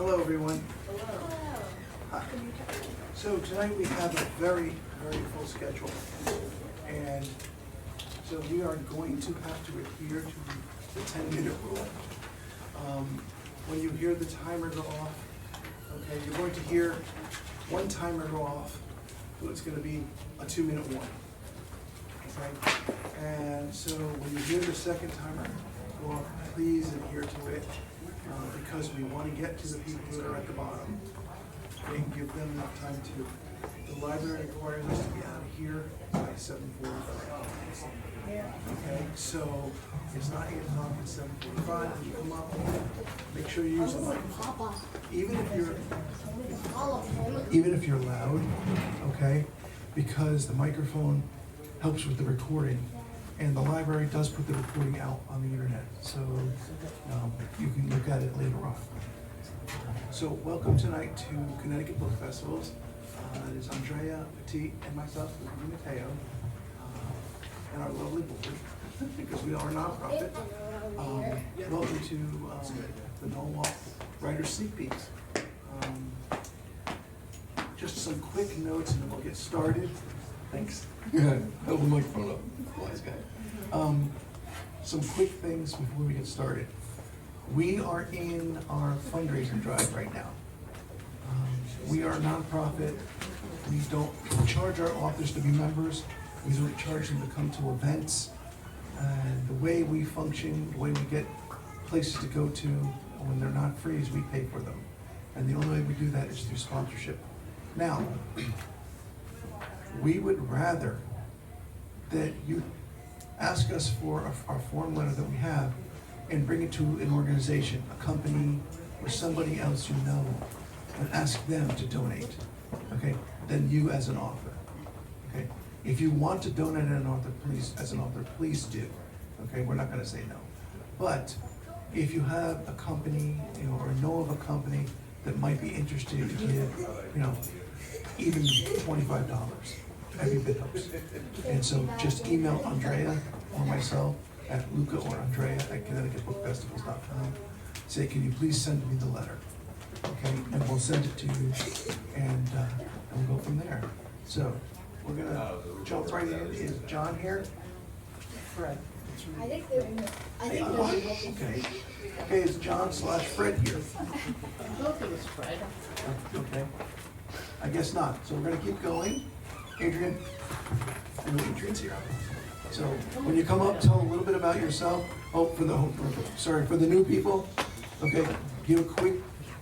Hello, everyone. Hi. So tonight we have a very, very full schedule. And so we are going to have to adhere to the 10-minute rule. When you hear the timer go off, okay, you're going to hear one timer go off, so it's going to be a 2-minute warning. Okay? And so when you hear the second timer go off, please adhere to it, because we want to get to the people that are at the bottom and give them enough time to. The library requires us to be out of here by 7:45. Okay, so it's not 8 o'clock, it's 7:45. When you come up, make sure you use the microphone. Even if you're loud, okay, because the microphone helps with the recording, and the library does put the recording out on the internet, so you can look at it later on. So welcome tonight to Connecticut Book Festivals. It is Andrea Petit and myself, Luigi Matteo, and our lovely board, because we are a nonprofit. Welcome to the Norwalk Writers Sneak Peeks. Just some quick notes and then we'll get started. Thanks. Hold the microphone up, wise guy. Some quick things before we get started. We are in our fundraising drive right now. We are a nonprofit. We don't charge our authors to be members. We don't charge them to come to events. And the way we function, the way we get places to go to when they're not free is we pay for them. And the only way we do that is through sponsorship. Now, we would rather that you ask us for our form letter that we have and bring it to an organization, a company, or somebody else you know, and ask them to donate, okay, than you as an author, okay? If you want to donate as an author, please do, okay? We're not gonna say no. But if you have a company, or know of a company that might be interested to give, even $25, every bit helps. And so just email Andrea or myself at Luca or Andrea at ConnecticutBookFestivals.com. Say, can you please send me the letter? Okay, and we'll send it to you, and we'll go from there. So we're gonna jump right in. Is John here? Fred. I think they're in Okay. Okay, is John/Fred here? I hope it was Fred. Okay. I guess not. So we're gonna keep going. Adrian, I know Adrian's here. So when you come up, tell a little bit about yourself. For the new people, okay, give a quick,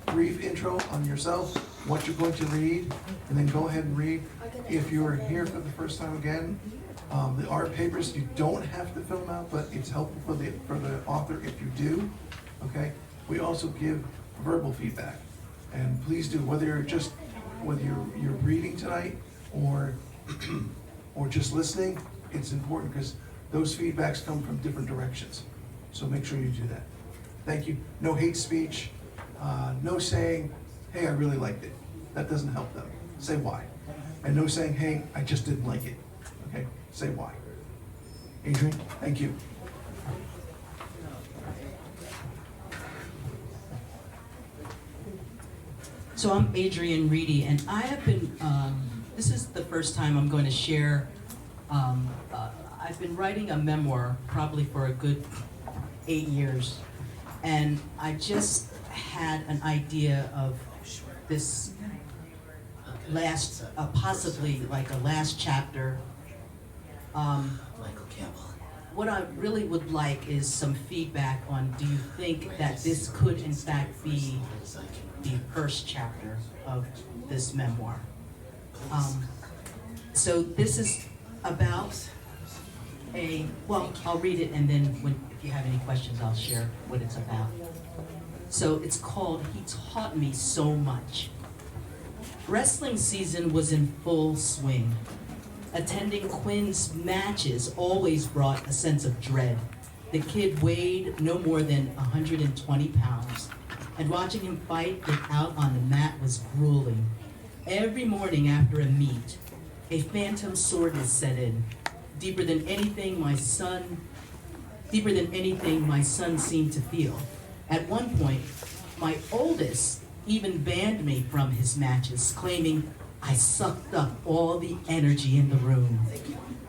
brief intro on yourself, what you're going to read, and then go ahead and read. If you're here for the first time again, the art papers, you don't have to fill them out, but it's helpful for the author if you do, okay? We also give verbal feedback, and please do, whether you're reading tonight or just listening, it's important because those feedbacks come from different directions. So make sure you do that. Thank you. No hate speech, no saying, hey, I really liked it. That doesn't help them. Say why. And no saying, hey, I just didn't like it. Okay, say why. Adrian, thank you. So I'm Adrian Reedy, and I have been, this is the first time I'm going to share, I've been writing a memoir probably for a good 8 years, and I just had an idea of this last, possibly like a last chapter. Michael Campbell. What I really would like is some feedback on, do you think that this could in fact be the first chapter of this memoir? So this is about I'll read it, and then if you have any questions, I'll share what it's about. So it's called He Taught Me So Much. Wrestling season was in full swing. Attending Quinn's matches always brought a sense of dread. The kid weighed no more than 120 pounds, and watching him fight it out on the mat was grueling. Every morning after a meet, a phantom soreness set in, deeper than anything my son seemed to feel. At one point, my oldest even banned me from his matches, claiming I sucked up all the energy in the room.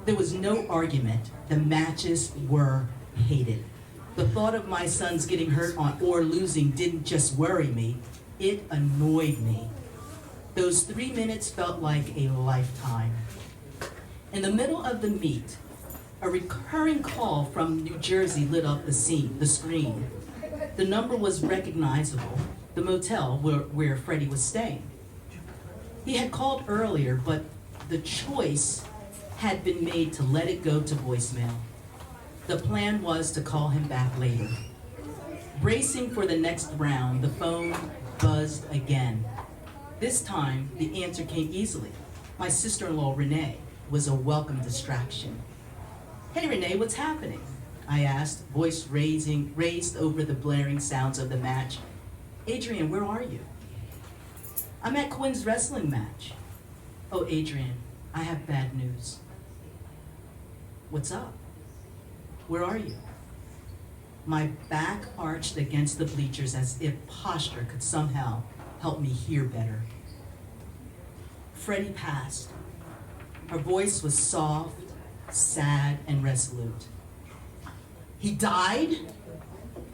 There was no argument. The matches were hated. The thought of my sons getting hurt or losing didn't just worry me, it annoyed me. Those 3 minutes felt like a lifetime. In the middle of the meet, a recurring call from New Jersey lit up the screen. The number was recognizable, the motel where Freddie was staying. He had called earlier, but the choice had been made to let it go to voicemail. The plan was to call him back later. Bracing for the next round, the phone buzzed again. This time, the answer came easily. My sister-in-law, Renee, was a welcome distraction. "Hey, Renee, what's happening?" I asked, voice raised over the blaring sounds of the match. "Adrian, where are you?" "I'm at Quinn's wrestling match." "Oh, Adrian, I have bad news." "What's up? Where are you?" My back arched against the bleachers as if posture could somehow help me hear better. Freddie passed. Her voice was soft, sad, and resolute. "He died?"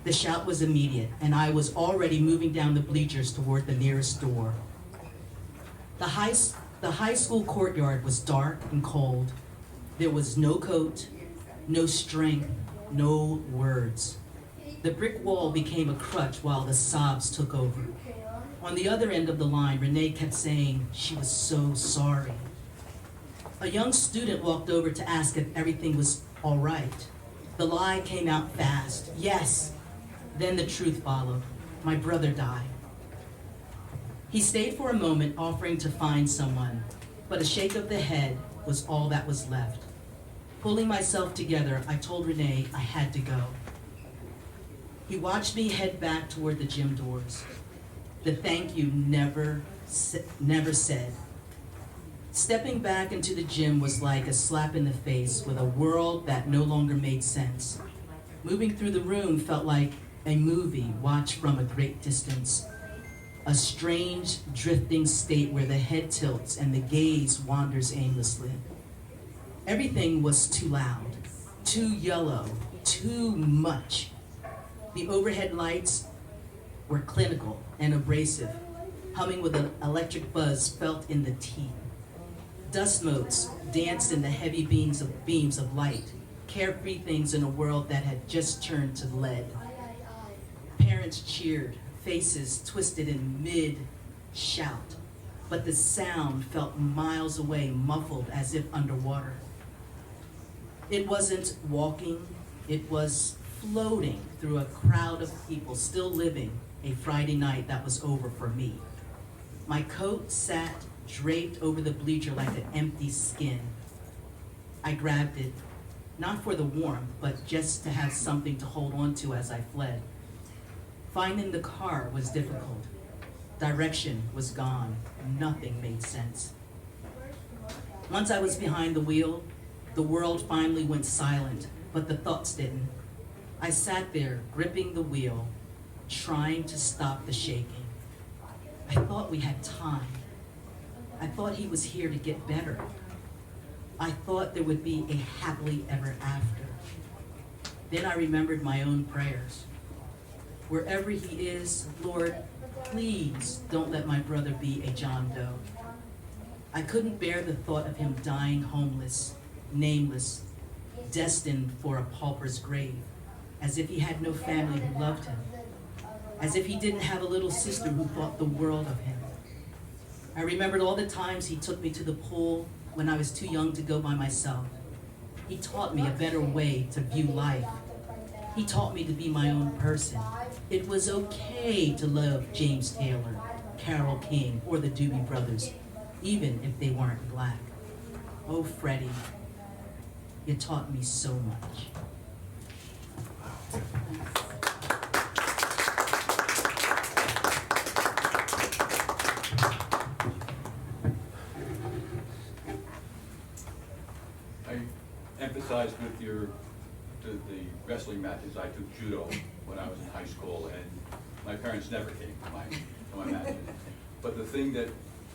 The shout was immediate, and I was already moving down the bleachers toward the nearest door. The high school courtyard was dark and cold. There was no coat, no strength, no words. The brick wall became a crutch while the sobs took over. On the other end of the line, Renee kept saying she was so sorry. A young student walked over to ask if everything was all right. The lie came out fast. Yes. Then the truth followed. My brother died. He stayed for a moment, offering to find someone, but a shake of the head was all that was left. Pulling myself together, I told Renee I had to go. He watched me head back toward the gym doors. The thank you never said. Stepping back into the gym was like a slap in the face with a world that no longer made sense. Moving through the room felt like a movie watched from a great distance. A strange, drifting state where the head tilts and the gaze wanders aimlessly. Everything was too loud, too yellow, too much. The overhead lights were clinical and abrasive, humming with an electric buzz felt in the teeth. Dust motes danced in the heavy beams of light, carefree things in a world that had just turned to lead. Parents cheered, faces twisted in mid-shout, but the sound felt miles away, muffled as if underwater. It wasn't walking, it was floating through a crowd of people still living a Friday night that was over for me. My coat sat draped over the bleacher like an empty skin. I grabbed it, not for the warmth, but just to have something to hold on to as I fled. Finding the car was difficult. Direction was gone. Nothing made sense. Once I was behind the wheel, the world finally went silent, but the thoughts didn't. I sat there, gripping the wheel, trying to stop the shaking. I thought we had time. I thought he was here to get better. I thought there would be a happily ever after. Then I remembered my own prayers. Wherever he is, Lord, please don't let my brother be a John Doe. I couldn't bear the thought of him dying homeless, nameless, destined for a pauper's grave, as if he had no family who loved him, as if he didn't have a little sister who thought the world of him. I remembered all the times he took me to the pool when I was too young to go by myself. He taught me a better way to view life. He taught me to be my own person. It was okay to love James Taylor, Carole King, or the Doobie Brothers, even if they weren't black. Oh, Freddie, you taught me so much. I emphasized with the wrestling matches. I took judo when I was in high school, and My parents never came to my matches. But the thing that,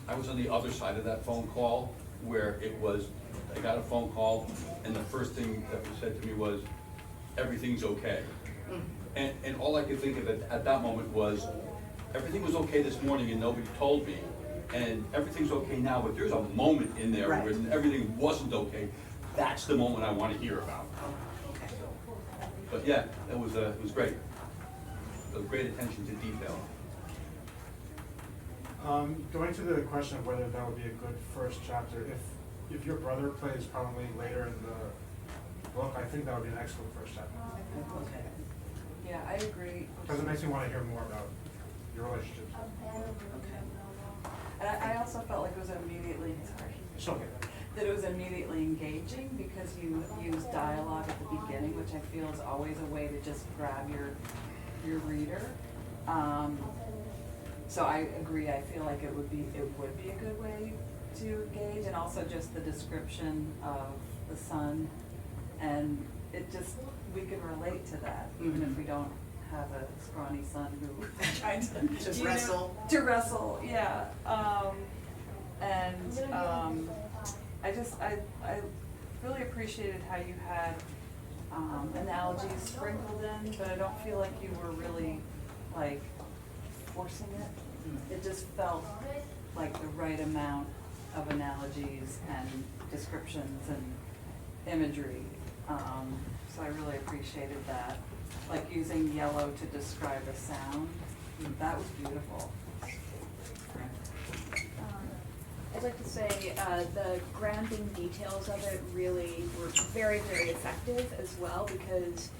I was on the other side of that phone call, where it was, I got a phone call, and the first thing that was said to me was, everything's okay. And all I could think of at that moment was, everything was okay this morning and nobody told me, and everything's okay now, but there's a moment in there Right. where everything wasn't okay. That's the moment I want to hear about. Okay. But yeah, it was great. Great attention to detail. Going to the question of whether that would be a good first chapter, if your brother plays probably later in the book, I think that would be an excellent first chapter. Okay. Yeah, I agree. Because it makes me want to hear more about your relationships. Okay. And I also felt like it was immediately, It's okay. that it was immediately engaging because you use dialogue at the beginning, which I feel is always a way to just grab your reader. So I agree, I feel like it would be a good way to engage, and also just the description of the son, and it just, we can relate to that, even if we don't have a scrawny son who trying to. To wrestle. To wrestle, yeah. I really appreciated how you had analogies sprinkled in, but I don't feel like you were really like forcing it. It just felt like the right amount of analogies and descriptions and imagery. So I really appreciated that. Like using yellow to describe a sound, that was beautiful. I'd like to say the grounding details of it really were very, very effective as well, because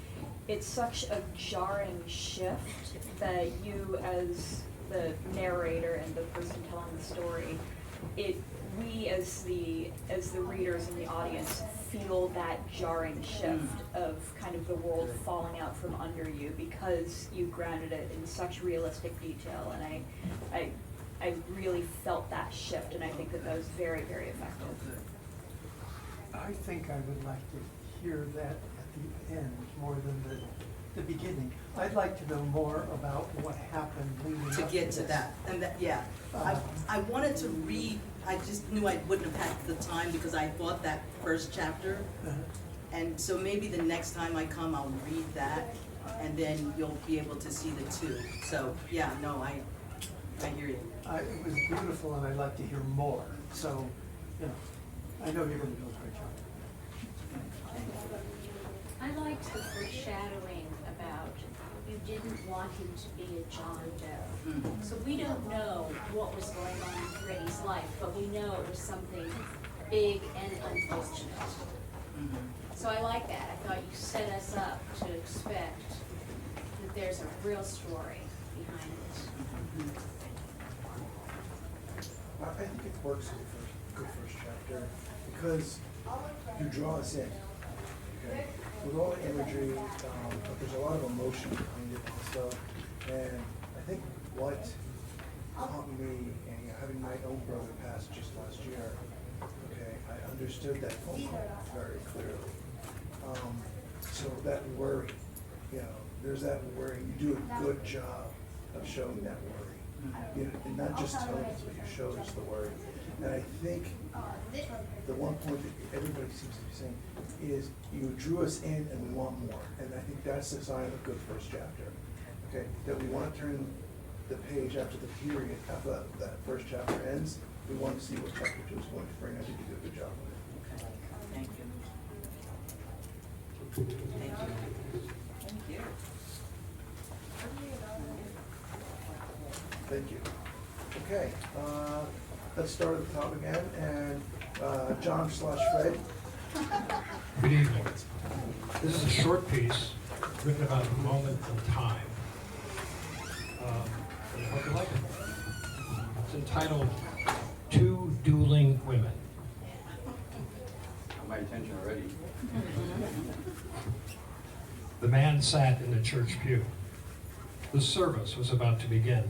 it's such a jarring shift that you, as the narrator and the person telling the story, we as the readers and the audience feel that jarring shift of kind of the world falling out from under you, because you grounded it in such realistic detail, and I really felt that shift, and I think that was very, very effective. I think I would like to hear that at the end more than the beginning. I'd like to know more about what happened leading up To get to this. that, and that, yeah. I wanted to read, I just knew I wouldn't have had the time because I thought that first chapter. And so maybe the next time I come, I'll read that, and then you'll be able to see the two. So, yeah, no, I hear you. It was beautiful, and I'd like to hear more. So, you know, I know you're going to do a great job. I liked the foreshadowing about you didn't want him to be a John Doe. So we don't know what was going on in Freddie's life, but we know it was something big and unfortunate. So I like that. I thought you set us up to expect that there's a real story behind it. I think it works as a good first chapter because you draw us in. Okay? With all the imagery, but there's a lot of emotion behind it also. And I think what caught me, and having my own brother pass just last year, okay, I understood that phone call very clearly. So that worry, there's that worry. You do a good job of showing that worry. And not just telling us, but you showed us the worry. And I think the one point that everybody seems to be saying is you drew us in and we want more. And I think that's the sign of a good first chapter. Okay, that we want to turn the page after the period, after that first chapter ends. We want to see what chapter 2 is going to bring. I think you did a good job with it. Okay, thank you. Thank you. Thank you. Thank you. Okay, let's start at the top again, and John/Fred. Good evening. This is a short piece written about a moment in time. I hope you like it. It's entitled Two Dueling Women. Got my attention already. The man sat in the church pew. The service was about to begin.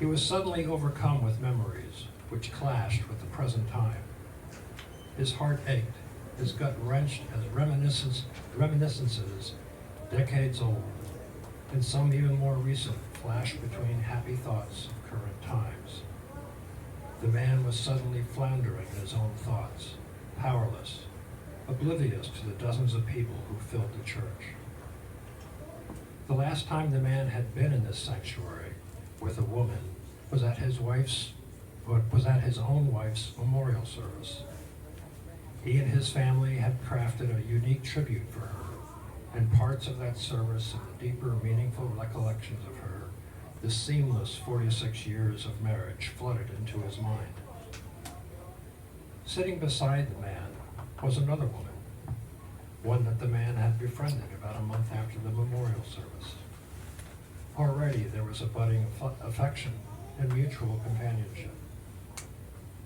He was suddenly overcome with memories which clashed with the present time. His heart ached, his gut wrenched as reminiscences decades old. and some even more recent flash between happy thoughts of current times. The man was suddenly floundering in his own thoughts, powerless, oblivious to the dozens of people who filled the church. The last time the man had been in this sanctuary with a woman was at his own wife's memorial service. He and his family had crafted a unique tribute for her, and parts of that service and the deeper, meaningful recollections of her, the seamless 46 years of marriage, flooded into his mind. Sitting beside the man was another woman, one that the man had befriended about a month after the memorial service. Already there was a budding affection and mutual companionship.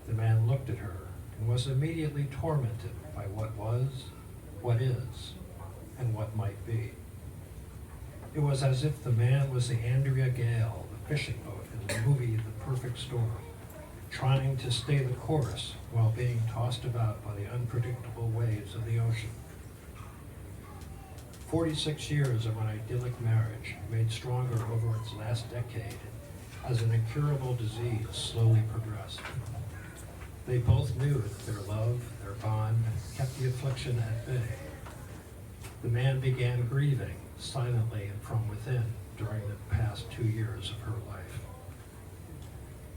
The man looked at her and was immediately tormented by what was, what is, and what might be. It was as if the man was the Andrea Gale, the fishing boat in the movie The Perfect Storm, trying to stay the course while being tossed about by the unpredictable waves of the ocean. 46 years of an idyllic marriage, made stronger over its last decade as an incurable disease slowly progressed. They both knew that their love, their bond, kept the affliction at bay. The man began grieving silently and from within during the past 2 years of her life.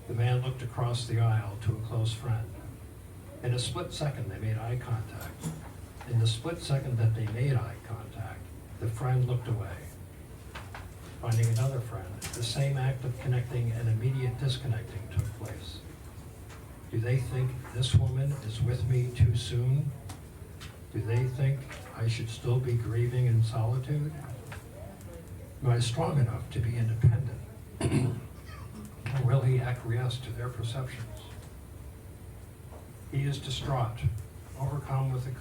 The man looked across the aisle to a close friend. In a split second, they made eye contact. In the split second that they made eye contact, the friend looked away. Finding another friend, the same act of connecting and immediate disconnecting took place. Do they think this woman is with me too soon? Do they think I should still be grieving in solitude? Am I strong enough to be independent? Or will he acquiesce to their perceptions? He is distraught, overcome with the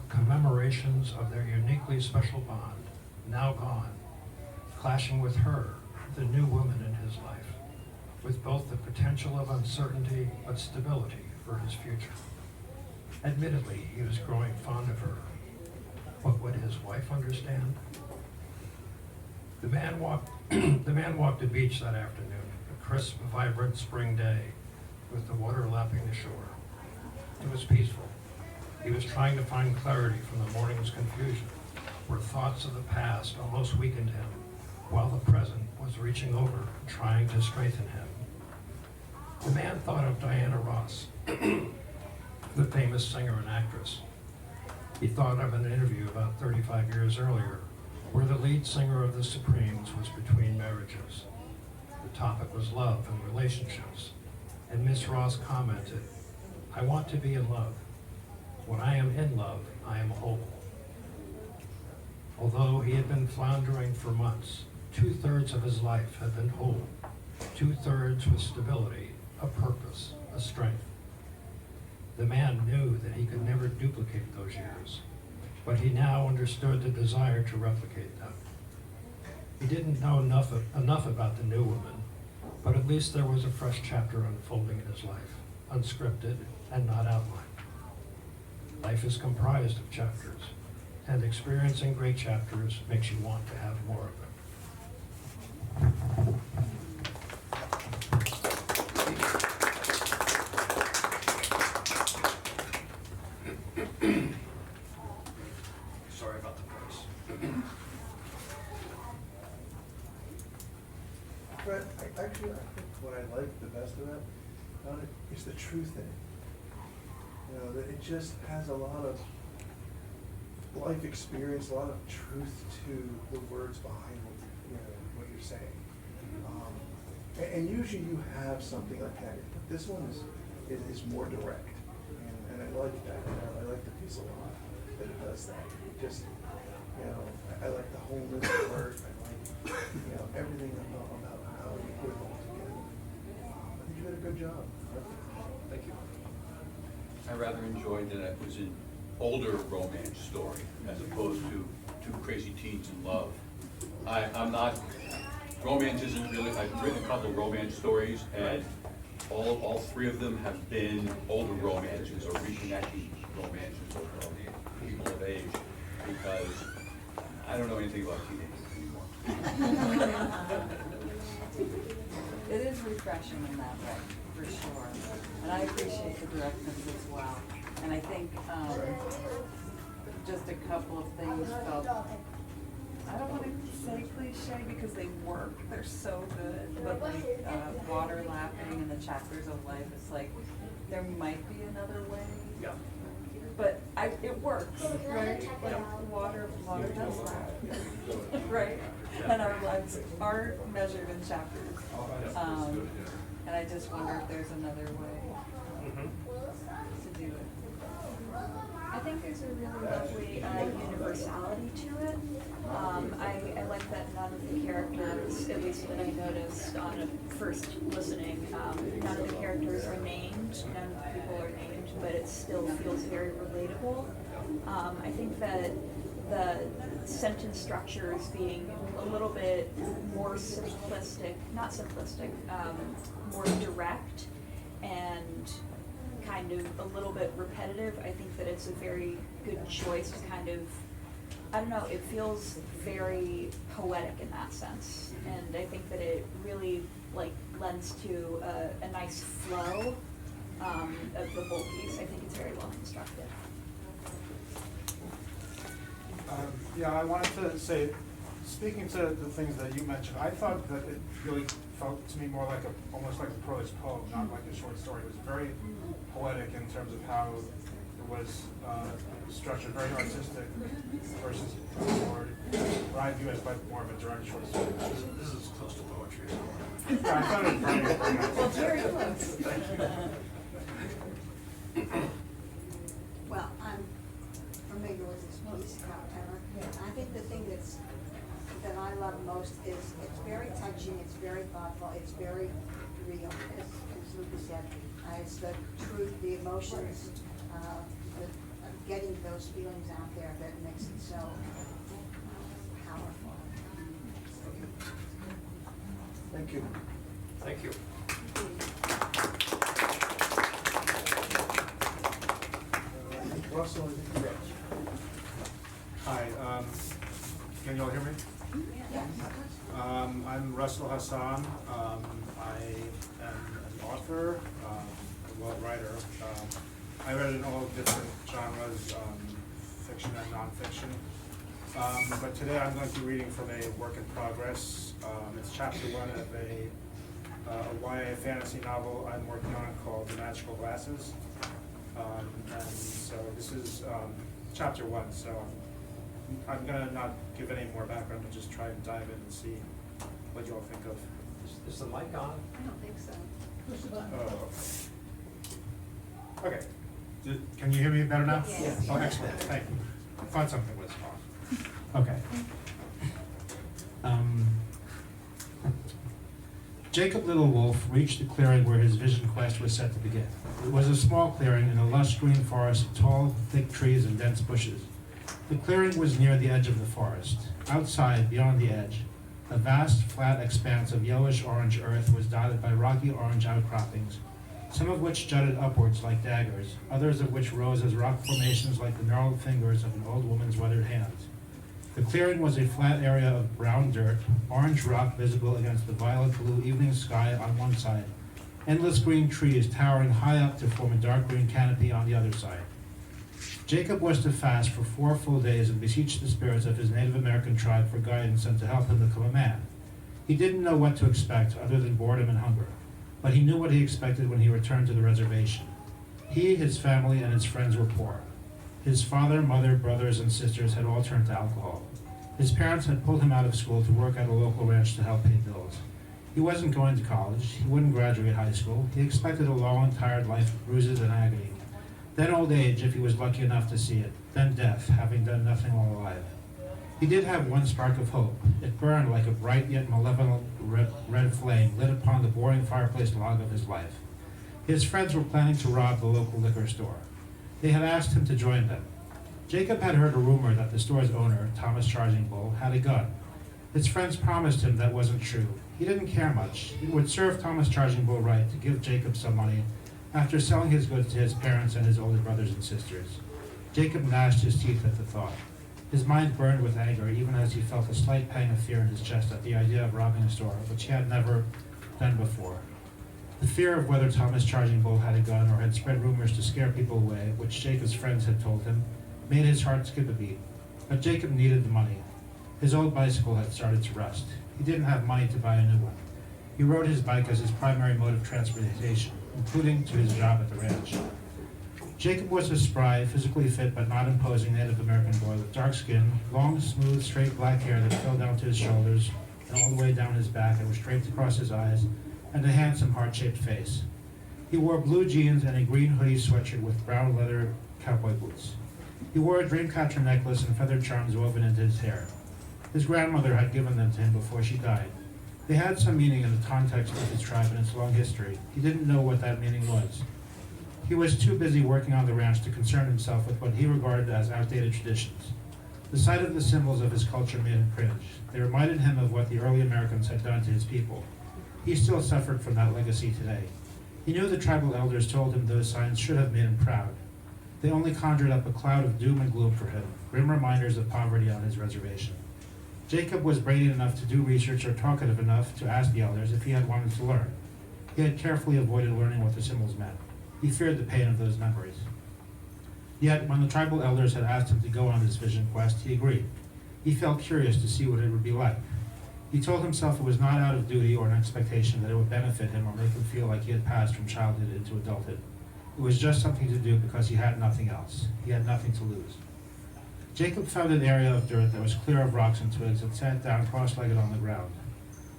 commemorations of their uniquely special bond, now gone, clashing with her, the new woman in his life, with both the potential of uncertainty but stability for his future. Admittedly, he was growing fond of her, but would his wife understand? The man walked the beach that afternoon, a crisp, vibrant spring day, with the water lapping the shore. It was peaceful. He was trying to find clarity from the morning's confusion, where thoughts of the past almost weakened him, while the present was reaching over, trying to strengthen him. The man thought of Diana Ross, the famous singer and actress. He thought of an interview about 35 years earlier, where the lead singer of the Supremes was between marriages. The topic was love and relationships, and Miss Ross commented, "I want to be in love. When I am in love, I am whole." Although he had been floundering for months, 2/3 of his life had been whole, 2/3 with stability, a purpose, a strength. The man knew that he could never duplicate those years, but he now understood the desire to replicate them. He didn't know enough about the new woman, but at least there was a fresh chapter unfolding in his life, unscripted and not outlined. Life is comprised of chapters, and experiencing great chapters makes you want to have more of them. Sorry about the price. But I think what I like the best about it is the truth in it. You know, that it just has a lot of life experience, a lot of truth to the words behind what you're saying. And usually you have something like that. This one is more direct, and I like that. I like the piece a lot that it does that. It just, I like the wholeness of the word. I like, everything about how you put it all together. I think you did a good job. Thank you. I rather enjoyed that it was an older romance story as opposed to two crazy teens in love. I'm not, romance isn't really, I've written a couple of romance stories, and all three of them have been older romances or reconnecting romances of people of age, because I don't know anything about teenagers anymore. refreshing in that way, for sure. And I appreciate the directness as well. And I think, just a couple of things felt, I don't want to say cliche because they work, they're so good, but like water lapping and the chapters of life, it's like, there might be another way. Yeah. But it works, right? Like water does lap, right? And our lives are measured in chapters. And I just wonder if there's another way to do it. I think there's a really lovely universality to it. I like that none of the characters, at least that I noticed on a first listening, none of the characters are named, none of the people are named, but it still feels very relatable. I think that the sentence structures being a little bit more simplistic, not simplistic, more direct and kind of a little bit repetitive. I think that it's a very good choice to kind of, I don't know, it feels very poetic in that sense. And I think that it really like lends to a nice flow of the whole piece. I think it's very well constructed. Yeah, I wanted to say, speaking to the things that you mentioned, I thought that it really felt to me more like almost like a prose poem, not like a short story. It was very poetic in terms of how it was structured, very artistic versus more, what I view as like more of a direct short story. This is close to poetry. Yeah, I thought it was very nice. Well, very close. Well, I'm familiar with this piece about Taylor. I think the thing that I love most is it's very touching, it's very thoughtful, it's very real, as Luca said. It's the truth, the emotions, getting those feelings out there that makes it so powerful. Thank you. Thank you. Russell, Rich. Hi, can you all hear me? Yes. I'm Russell Hassan. I am an author, a writer. I read in all different genres, fiction and nonfiction. But today I'm going to be reading from a work in progress. It's chapter 1 of a YA fantasy novel I'm working on called The Magical Glasses. And so this is chapter 1, so I'm gonna not give any more background and just try and dive in and see what you all think of. Is the mic on? I don't think so. Oh, okay. Can you hear me better now? Yes. Oh, excellent, thank you. I thought something was off. Okay. Jacob Little Wolf reached the clearing where his vision quest was set to begin. It was a small clearing in a lush green forest of tall, thick trees and dense bushes. The clearing was near the edge of the forest. Outside, beyond the edge, a vast, flat expanse of yellowish-orange earth was dotted by rocky orange outcroppings, some of which jutted upwards like daggers, others of which rose as rock formations like the gnarled fingers of an old woman's weathered hands. The clearing was a flat area of brown dirt, orange rock visible against the violet-blue evening sky on one side, endless green trees towering high up to form a dark green canopy on the other side. Jacob was to fast for 4 full days and beseech the spirits of his Native American tribe for guidance and to help him become a man. He didn't know what to expect other than boredom and hunger, but he knew what he expected when he returned to the reservation. He, his family, and his friends were poor. His father, mother, brothers, and sisters had all turned to alcohol. His parents had pulled him out of school to work at a local ranch to help pay bills. He wasn't going to college. He wouldn't graduate high school. He expected a long, tired life of bruises and agony. Then old age, if he was lucky enough to see it. Then death, having done nothing while alive. He did have one spark of hope. It burned like a bright yet malevolent red flame lit upon the boring fireplace log of his life. His friends were planning to rob the local liquor store. They had asked him to join them. Jacob had heard a rumor that the store's owner, Thomas Charging Bull, had a gun. His friends promised him that wasn't true. He didn't care much. It would serve Thomas Charging Bull right to give Jacob some money after selling his goods to his parents and his older brothers and sisters. Jacob gnashed his teeth at the thought. His mind burned with anger, even as he felt a slight pang of fear in his chest at the idea of robbing a store, which he had never done before. The fear of whether Thomas Charging Bull had a gun or had spread rumors to scare people away, which Jacob's friends had told him, made his heart skip a beat. But Jacob needed the money. His old bicycle had started to rust. He didn't have money to buy a new one. He rode his bike as his primary mode of transportation, including to his job at the ranch. Jacob was a spry, physically fit but not imposing Native American boy with dark skin, long, smooth, straight black hair that fell down to his shoulders and all the way down his back and was draped across his eyes, and a handsome heart-shaped face. He wore blue jeans and a green hoodie sweatshirt with brown leather cowboy boots. He wore a dreamcatcher necklace and feathered charms woven into his hair. His grandmother had given them to him before she died. They had some meaning in the context of his tribe and its long history. He didn't know what that meaning was. He was too busy working on the ranch to concern himself with what he regarded as outdated traditions. The sight of the symbols of his culture made him cringe. They reminded him of what the early Americans had done to his people. He still suffered from that legacy today. He knew the tribal elders told him those signs should have made him proud. They only conjured up a cloud of doom and gloom for him, grim reminders of poverty on his reservation. Jacob was brainy enough to do research or talkative enough to ask the elders if he had wanted to learn. He had carefully avoided learning what the symbols meant. He feared the pain of those memories. Yet, when the tribal elders had asked him to go on this vision quest, he agreed. He felt curious to see what it would be like. He told himself it was not out of duty or an expectation that it would benefit him or make him feel like he had passed from childhood into adulthood. It was just something to do because he had nothing else. He had nothing to lose. Jacob found an area of dirt that was clear of rocks and twigs and sat down cross-legged on the ground.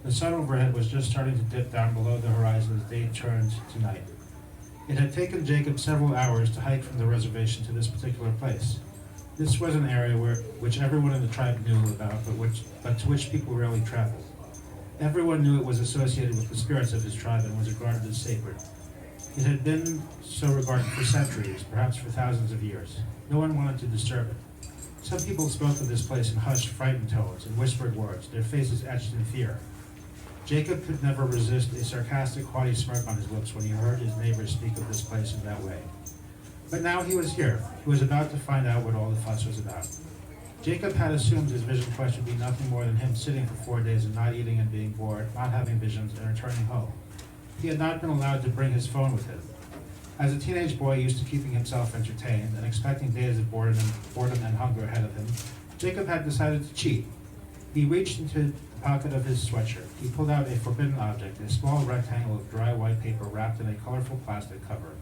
The sun overhead was just starting to dip down below the horizon as day turned to night. It had taken Jacob several hours to hike from the reservation to this particular place. This was an area which everyone in the tribe knew about, but to which people rarely traveled. Everyone knew it was associated with the spirits of his tribe and was regarded as sacred. It had been so regarded for centuries, perhaps for thousands of years. No one wanted to disturb it. Some people spoke of this place in hushed, frightened tones and whispered words, their faces etched in fear. Jacob could never resist a sarcastic, haughty smirk on his lips when he heard his neighbors speak of this place in that way. But now he was here. He was about to find out what all the fuss was about. Jacob had assumed his vision quest would be nothing more than him sitting for 4 days and not eating and being bored, not having visions, and returning home. He had not been allowed to bring his phone with him. As a teenage boy used to keeping himself entertained and expecting days of boredom and hunger ahead of him, Jacob had decided to cheat. He reached into the pocket of his sweatshirt. He pulled out a forbidden object, a small rectangle of dry white paper wrapped in a colorful plastic cover.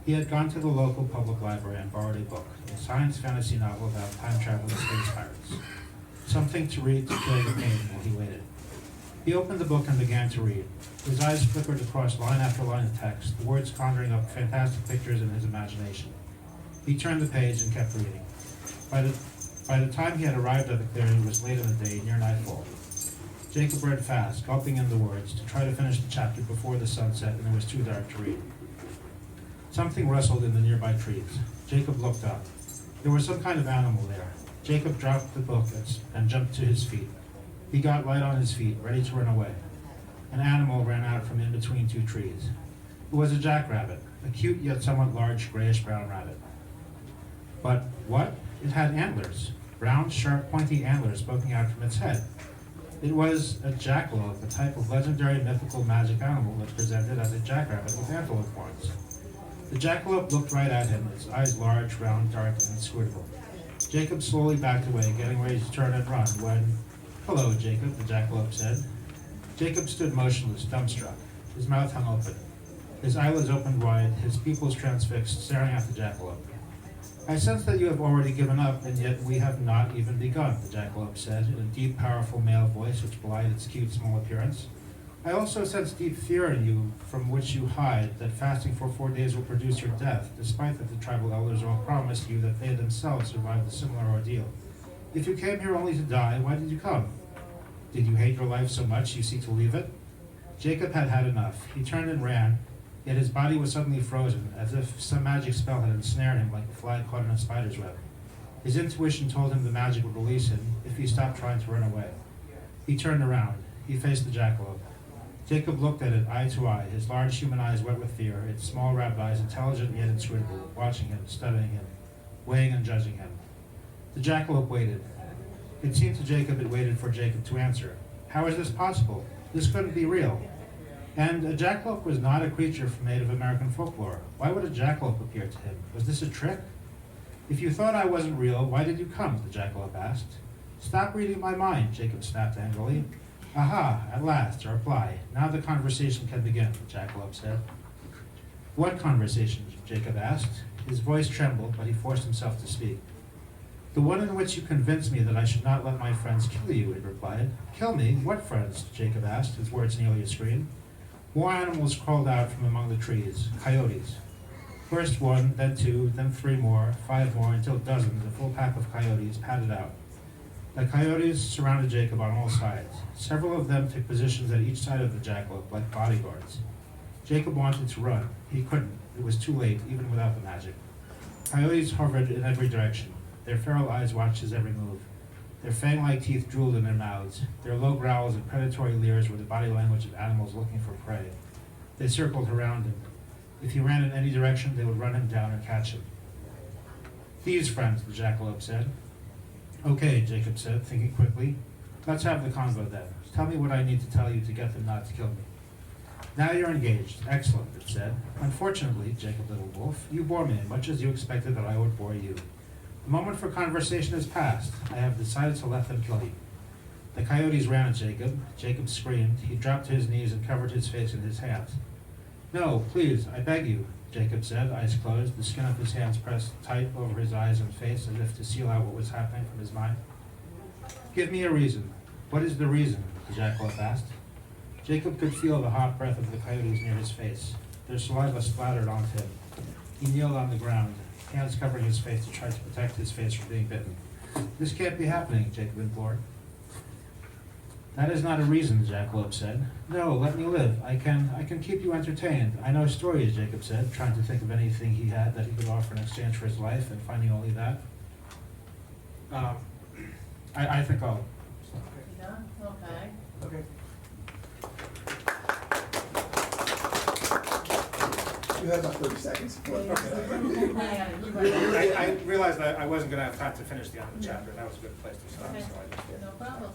He had gone to the local public library and borrowed a book, a science fantasy novel about time-traveling space pirates. Something to read to kill the pain while he waited. He opened the book and began to read. His eyes flickered across line after line of text, the words conjuring up fantastic pictures in his imagination. He turned the page and kept reading. By the time he had arrived at the clearing, it was late in the day, near nightfall. Jacob read fast, gulping in the words, to try to finish the chapter before the sun set, and it was too dark to read. Something rustled in the nearby trees. Jacob looked up. There was some kind of animal there. Jacob dropped the book and jumped to his feet. He got light on his feet, ready to run away. An animal ran out from in between two trees. It was a jackrabbit, a cute yet somewhat large grayish-brown rabbit. But what? It had antlers, brown, sharp, pointy antlers poking out from its head. It was a jackalope, a type of legendary mythical magic animal that presented as a jackrabbit with antelope horns. The jackalope looked right at him, its eyes large, round, dark, and inscrutable. Jacob slowly backed away, getting ready to turn and run, when, "Hello, Jacob," the jackalope said. Jacob stood motionless, dumbstruck. His mouth hung open. His eyelids opened wide, his pupils transfixed, staring at the jackalope. "I sense that you have already given up, and yet we have not even begun," the jackalope said, in a deep, powerful male voice which belied its cute, small appearance. "I also sense deep fear in you, from which you hide, that fasting for 4 days will produce your death, despite that the tribal elders all promised you that they themselves survived a similar ordeal. If you came here only to die, why did you come? Did you hate your life so much you seek to leave it?" Jacob had had enough. He turned and ran, yet his body was suddenly frozen, as if some magic spell had ensnared him like a fly caught in a spider's web. His intuition told him the magic would release him if he stopped trying to run away. He turned around. He faced the jackalope. Jacob looked at it eye to eye, his large human eyes wet with fear, its small rabbit eyes intelligent yet inscrutable, watching him, studying him, weighing and judging him. The jackalope waited. It seemed to Jacob it waited for Jacob to answer. How is this possible? This couldn't be real. And a jackalope was not a creature from Native American folklore. Why would a jackalope appear to him? Was this a trick? If you thought I wasn't real, why did you come? The jackalope asked. Stop reading my mind, Jacob snapped angrily. Aha, at last, a reply. Now the conversation can begin, the jackalope said. What conversation? Jacob asked. His voice trembled, but he forced himself to speak. The one in which you convinced me that I should not let my friends kill you, it replied. Kill me? What friends? Jacob asked, his words nearly a scream. More animals crawled out from among the trees, coyotes. First one, then two, then three more, 5 more, until dozens, a full pack of coyotes, padded out. The coyotes surrounded Jacob on all sides. Several of them took positions at each side of the jackalope, like bodyguards. Jacob wanted to run. He couldn't. It was too late, even without the magic. Coyotes hovered in every direction. Their feral eyes watched his every move. Their fang-like teeth drooled in their mouths. Their low growls and predatory leers were the body language of animals looking for prey. They circled around him. If he ran in any direction, they would run him down or catch him. Thieves' friends, the jackalope said. Okay, Jacob said, thinking quickly. Let's have the convo then. Tell me what I need to tell you to get them not to kill me. Now you're engaged. Excellent, it said. Unfortunately, Jacob Little Wolf, you bore me, much as you expected that I would bore you. The moment for conversation has passed. I have decided to let them kill you. The coyotes ran at Jacob. Jacob screamed. He dropped to his knees and covered his face in his hands. No, please, I beg you, Jacob said, eyes closed, the skin of his hands pressed tight over his eyes and face as if to seal out what was happening from his mind. Give me a reason. What is the reason? The jackalope asked. Jacob could feel the hot breath of the coyotes near his face. Their saliva splattered onto him. He kneeled on the ground, hands covering his face to try to protect his face from being bitten. This can't be happening, Jacob implored. That is not a reason, the jackalope said. No, let me live. I can keep you entertained. I know stories, Jacob said, trying to think of anything he had that he could offer in exchange for his life, and finding only that. I think I'll stop. Yeah, okay. Okay. You have about 30 seconds. I realized that I wasn't going to have time to finish the end of the chapter. That was a good place to stop. Okay. So I just did. No problem.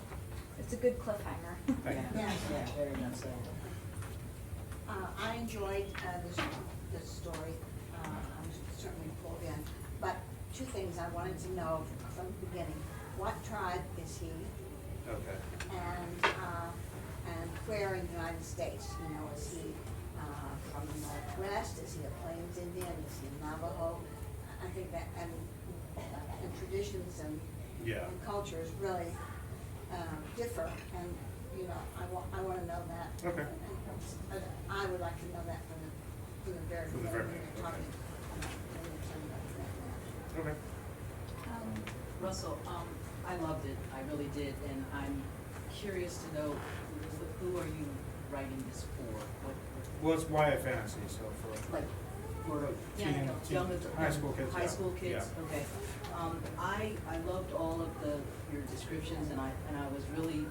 It's a good cliffhanger. Thank you. Yeah. Yeah, very much so. I enjoyed this story. I'm certainly pulled in. But 2 things I wanted to know from the beginning. What tribe is he? Okay. And where in the United States? You know, is he from the Northwest? Is he a Plains Indian? Is he Navajo? I think that, and traditions and cultures really differ, and you know, I want to know that. Okay. And I would like to know that from the very From the beginning. very when you're beginning, talking when you're telling about that. Okay. Russell, I loved it, I really did, and I'm curious to know, who are you writing this for? Well, it's YA fantasy, so for Like, for teen, young high school kids. high yeah. school kids, Yeah. okay. I loved all of your descriptions, and I was really,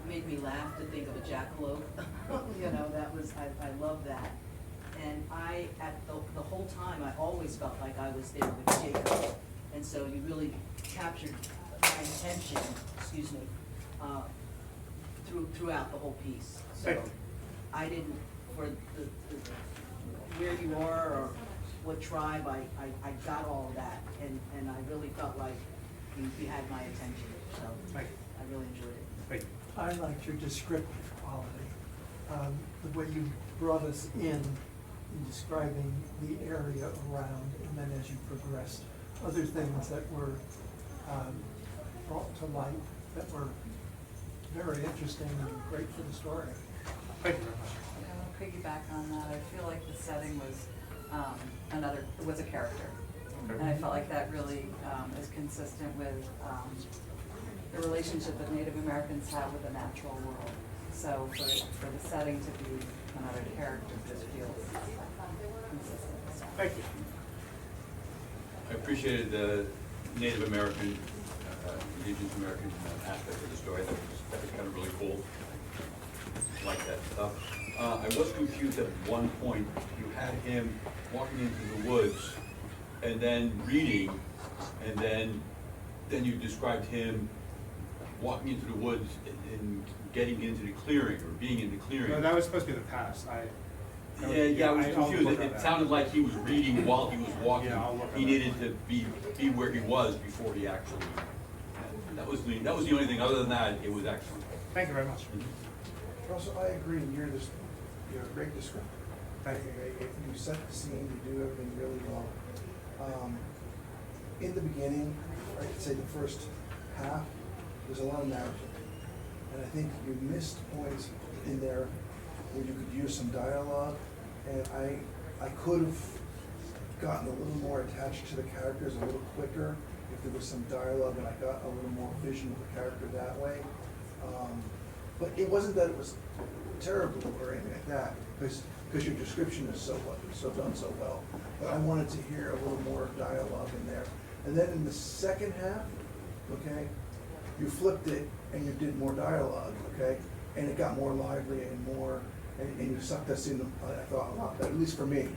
made me laugh to think of a jackalope. You know, that was, I love that. And at the whole time, I always felt like I was there with Jacob. And so you really captured my attention, excuse me, throughout the whole piece. So Thank you. I didn't, for the where you are or what tribe, I got all of that, and I really felt like you had my attention, so Thank you. I really enjoyed it. Thank you. I liked your descriptive quality, the way you brought us in describing the area around, and then as you progressed, other things that were brought to light that were very interesting and great for the story. Thank you very much. Yeah, I'll piggyback on that. I feel like the setting was was a character. Okay. And I felt like that really is consistent with the relationship that Native Americans have with the natural world. So for the setting to be another character just feels consistent. Thank you. I appreciated the Native American, Indigenous American aspect of the story. That was kind of really cool. Like that stuff. I was confused at one point. You had him walking into the woods and then reading, and then you described him walking into the woods and getting into the clearing or being in the clearing. No, that was supposed to be the past. Yeah, I was I'll confused. look at It that. sounded like he was reading while he was walking. Yeah, I'll look at He that. needed to be where he was before he actually, that was the only thing. Other than that, it was excellent. Thank you very much. Russell, I agree, you're a great descriptor. Thank you. You set the scene, you do everything really well. In the beginning, I'd say the first half, there's a lot of narrative. And I think you missed points in there where you could use some dialogue, and I could have gotten a little more attached to the characters a little quicker if there was some dialogue and I got a little more vision of the character that way. But it wasn't that it was terrible or anything like that, because your description is so done so well. But I wanted to hear a little more dialogue in there. And then in the second half, okay, you flipped it and you did more dialogue, okay? And it got more lively and more, and you sucked us in, I thought, a lot better, at least for me.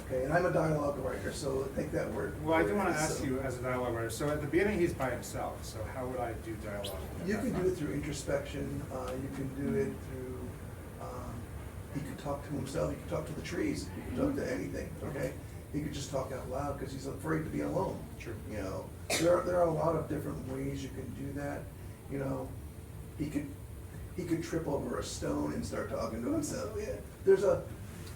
Okay, and I'm a dialogue writer, so take that word. Well, I do want to ask you as a dialogue writer, so at the beginning he's by himself, so how would I do dialogue? You can do it through introspection, you can do it through, he could talk to himself, he could talk to the trees, he could talk to anything, okay? He could just talk out loud because he's afraid to be alone. True. You know, there are a lot of different ways you can do that, you know. He could trip over a stone and start talking to himself, yeah.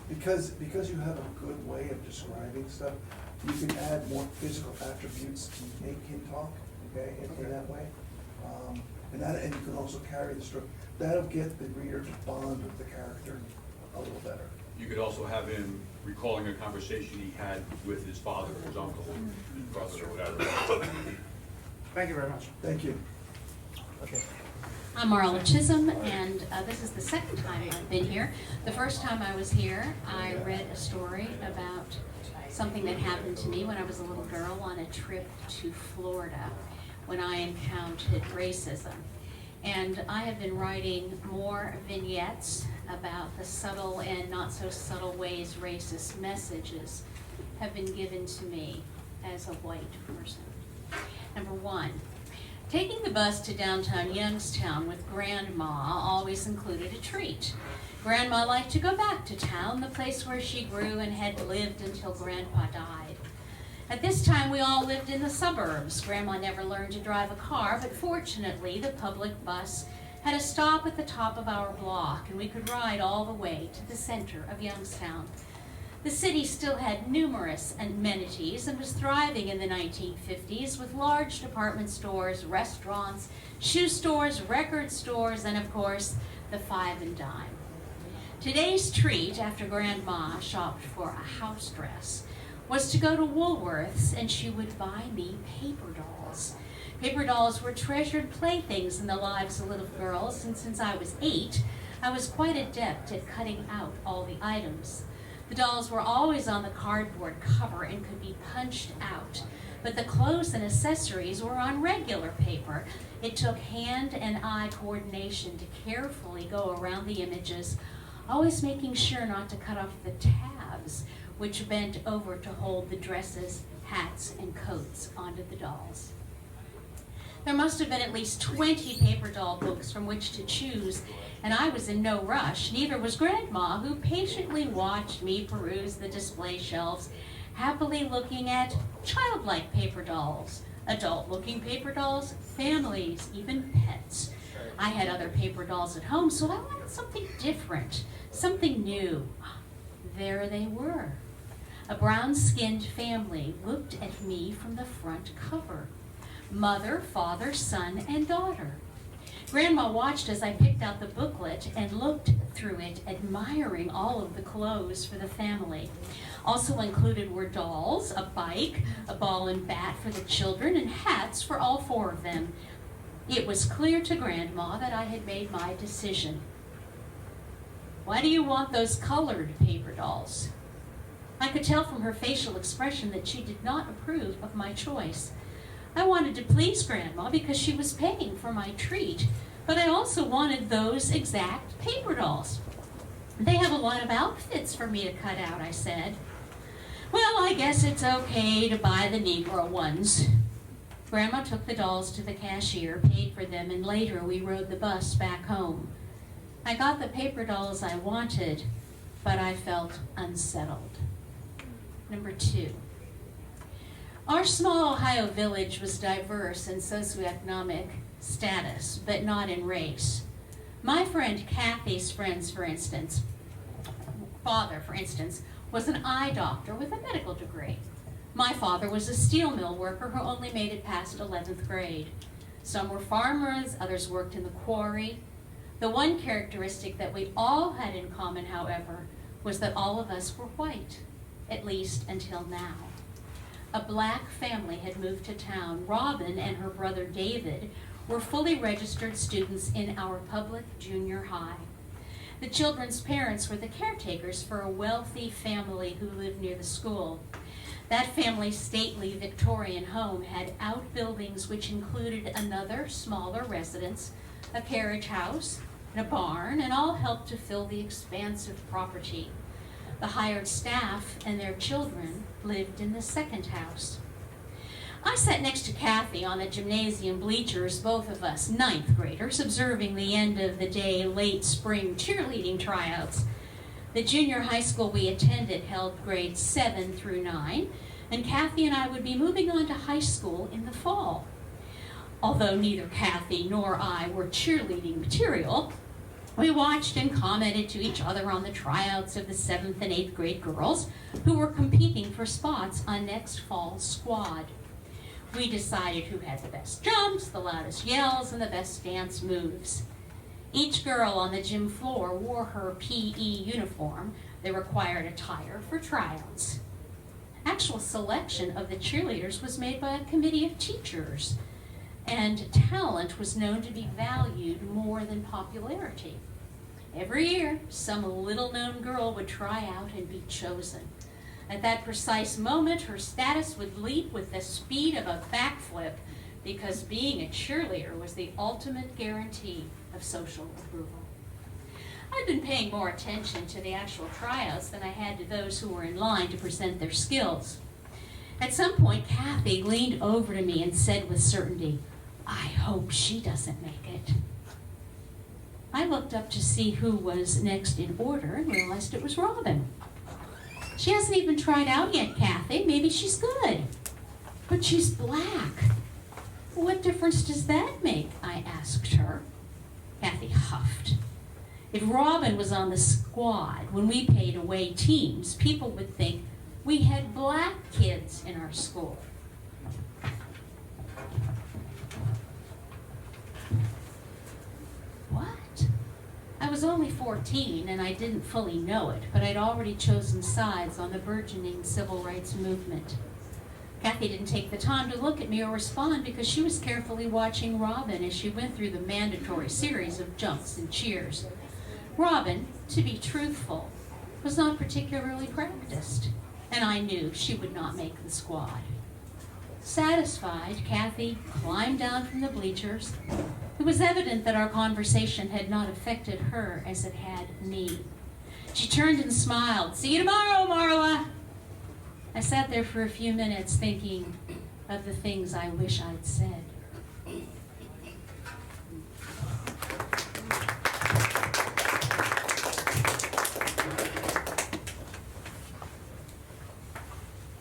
Because you have a good way of describing stuff, you can add more physical attributes to make him talk, okay, in that way. And you can also carry the story. That'll get the reader to bond with the character a little better. You could also have him recalling a conversation he had with his father, his uncle, his brother, or whatever. Thank you very much. Thank you. Okay. I'm Marla Chisholm, and this is the second time I've been here. The first time I was here, I read a story about something that happened to me when I was a little girl on a trip to Florida when I encountered racism. And I have been writing more vignettes about the subtle and not so subtle ways racist messages have been given to me as a white person. Number one, taking the bus to downtown Youngstown with Grandma always included a treat. Grandma liked to go back to town, the place where she grew and had lived until Grandpa died. At this time, we all lived in the suburbs. Grandma never learned to drive a car, but fortunately, the public bus had a stop at the top of our block, and we could ride all the way to the center of Youngstown. The city still had numerous amenities and was thriving in the 1950s with large department stores, restaurants, shoe stores, record stores, and of course, the Five and Dime. Today's treat, after Grandma shopped for a house dress, was to go to Woolworths and she would buy me paper dolls. Paper dolls were treasured playthings in the lives of little girls, and since I was 8, I was quite adept at cutting out all the items. The dolls were always on the cardboard cover and could be punched out, but the clothes and accessories were on regular paper. It took hand and eye coordination to carefully go around the images, always making sure not to cut off the tabs, which bent over to hold the dresses, hats, and coats onto the dolls. There must have been at least 20 paper doll books from which to choose, and I was in no rush. Neither was Grandma, who patiently watched me peruse the display shelves, happily looking at childlike paper dolls, adult-looking paper dolls, families, even pets. I had other paper dolls at home, so I wanted something different, something new. There they were. A brown-skinned family looked at me from the front cover. Mother, father, son, and daughter. Grandma watched as I picked out the booklet and looked through it, admiring all of the clothes for the family. Also included were dolls, a bike, a ball and bat for the children, and hats for all 4 of them. It was clear to Grandma that I had made my decision. Why do you want those colored paper dolls? I could tell from her facial expression that she did not approve of my choice. I wanted to please Grandma because she was paying for my treat, but I also wanted those exact paper dolls. They have a lot of outfits for me to cut out, I said. Well, I guess it's okay to buy the Negro ones. Grandma took the dolls to the cashier, paid for them, and later we rode the bus back home. I got the paper dolls I wanted, but I felt unsettled. Number 2. Our small Ohio village was diverse in socioeconomic status, but not in race. My friend Kathy's father, for instance, was an eye doctor with a medical degree. My father was a steel mill worker who only made it past 11th grade. Some were farmers, others worked in the quarry. The one characteristic that we all had in common, however, was that all of us were white, at least until now. A black family had moved to town. Robin and her brother David were fully registered students in our public junior high. The children's parents were the caretakers for a wealthy family who lived near the school. That family's stately Victorian home had outbuildings which included another smaller residence, a carriage house, and a barn, and all helped to fill the expansive property. The hired staff and their children lived in the second house. I sat next to Kathy on the gymnasium bleachers, both of us 9th graders, observing the end of the day late spring cheerleading tryouts. The junior high school we attended held grades 7 through 9, and Kathy and I would be moving on to high school in the fall. Although neither Kathy nor I were cheerleading material, we watched and commented to each other on the tryouts of the 7th and 8th grade girls who were competing for spots on next fall's squad. We decided who had the best jumps, the loudest yells, and the best dance moves. Each girl on the gym floor wore her PE uniform, the required attire for tryouts. Actual selection of the cheerleaders was made by a committee of teachers, and talent was known to be valued more than popularity. Every year, some little-known girl would try out and be chosen. At that precise moment, her status would leap with the speed of a backflip because being a cheerleader was the ultimate guarantee of social approval. I'd been paying more attention to the actual tryouts than I had to those who were in line to present their skills. At some point, Kathy leaned over to me and said with certainty, "I hope she doesn't make it." I looked up to see who was next in order and realized it was Robin. "She hasn't even tried out yet, Kathy. Maybe she's good." "But she's black." "What difference does that make?" I asked her. Kathy huffed. "If Robin was on the squad when we paid away teams, people would think we had black kids in our school." What? I was only 14 and I didn't fully know it, but I'd already chosen sides on the burgeoning civil rights movement. Kathy didn't take the time to look at me or respond because she was carefully watching Robin as she went through the mandatory series of jumps and cheers. Robin, to be truthful, was not particularly practiced, and I knew she would not make the squad. Satisfied, Kathy climbed down from the bleachers. It was evident that our conversation had not affected her as it had me. She turned and smiled. "See you tomorrow, Marla." I sat there for a few minutes thinking of the things I wish I'd said.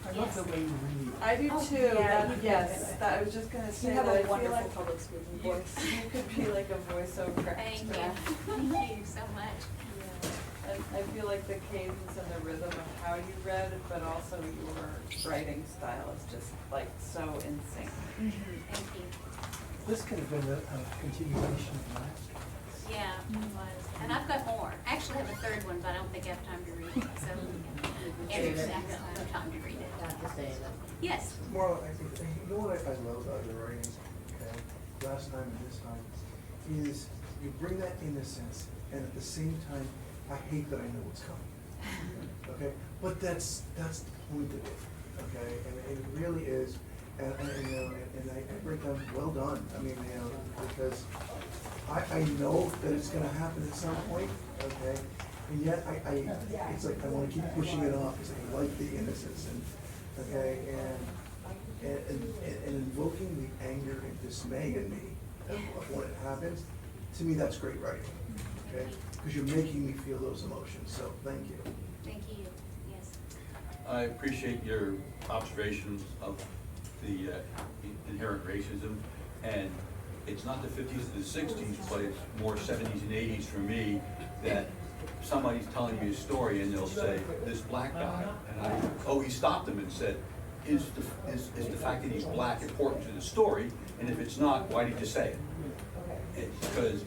I love the way you read. I do Oh, too, yeah, that, you yes, could. that, I was just gonna say You that have I a feel wonderful like public speaking you, voice. you could be like a voiceover Thank you. extra. Thank you so much. And I feel like the cadence and the rhythm of how you read, but also your writing style is just like so in sync. Thank you. This could have been a continuation of last. Yeah, it was. And I've got more. I actually have a third one, but I don't think I have time to read it. So Andrew said I don't have time to read it. Yes. Marla, I think, you know what I love about your writing, okay, last time and this time, is you bring that innocence, and at the same time, I hate that I know what's coming. Okay, but that's the point of it, okay, and it really is, and you know, and I break down, well done, I mean, you know, because I know that it's gonna happen at some point, okay, and yet it's like I wanna keep pushing it off, because I like the innocence, and, okay, and and invoking the anger and dismay in me of when it happens, to me, that's great writing, okay? Because you're making me feel those emotions, so thank you. Thank you, yes. I appreciate your observations of the inherent racism, and it's not the 50s or the 60s, but it's more 70s and 80s for me, that somebody's telling me a story and they'll say, this black guy, and he stopped him and said, is the fact that he's black important to the story? And if it's not, why did you say it? Because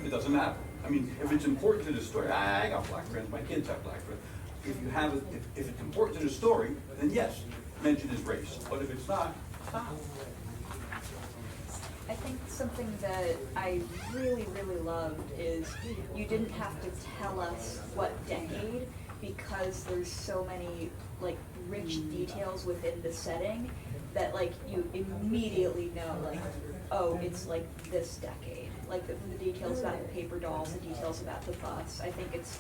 it doesn't matter. I mean, if it's important to the story, I got black friends, my kids have black friends. If it's important to the story, then yes, mention his race. But if it's not, stop. I think something that I really, really loved is you didn't have to tell us what decade, because there's so many like rich details within the setting that like you immediately know like, oh, it's like this decade. Like the details about the paper dolls, the details about the bus. I think it's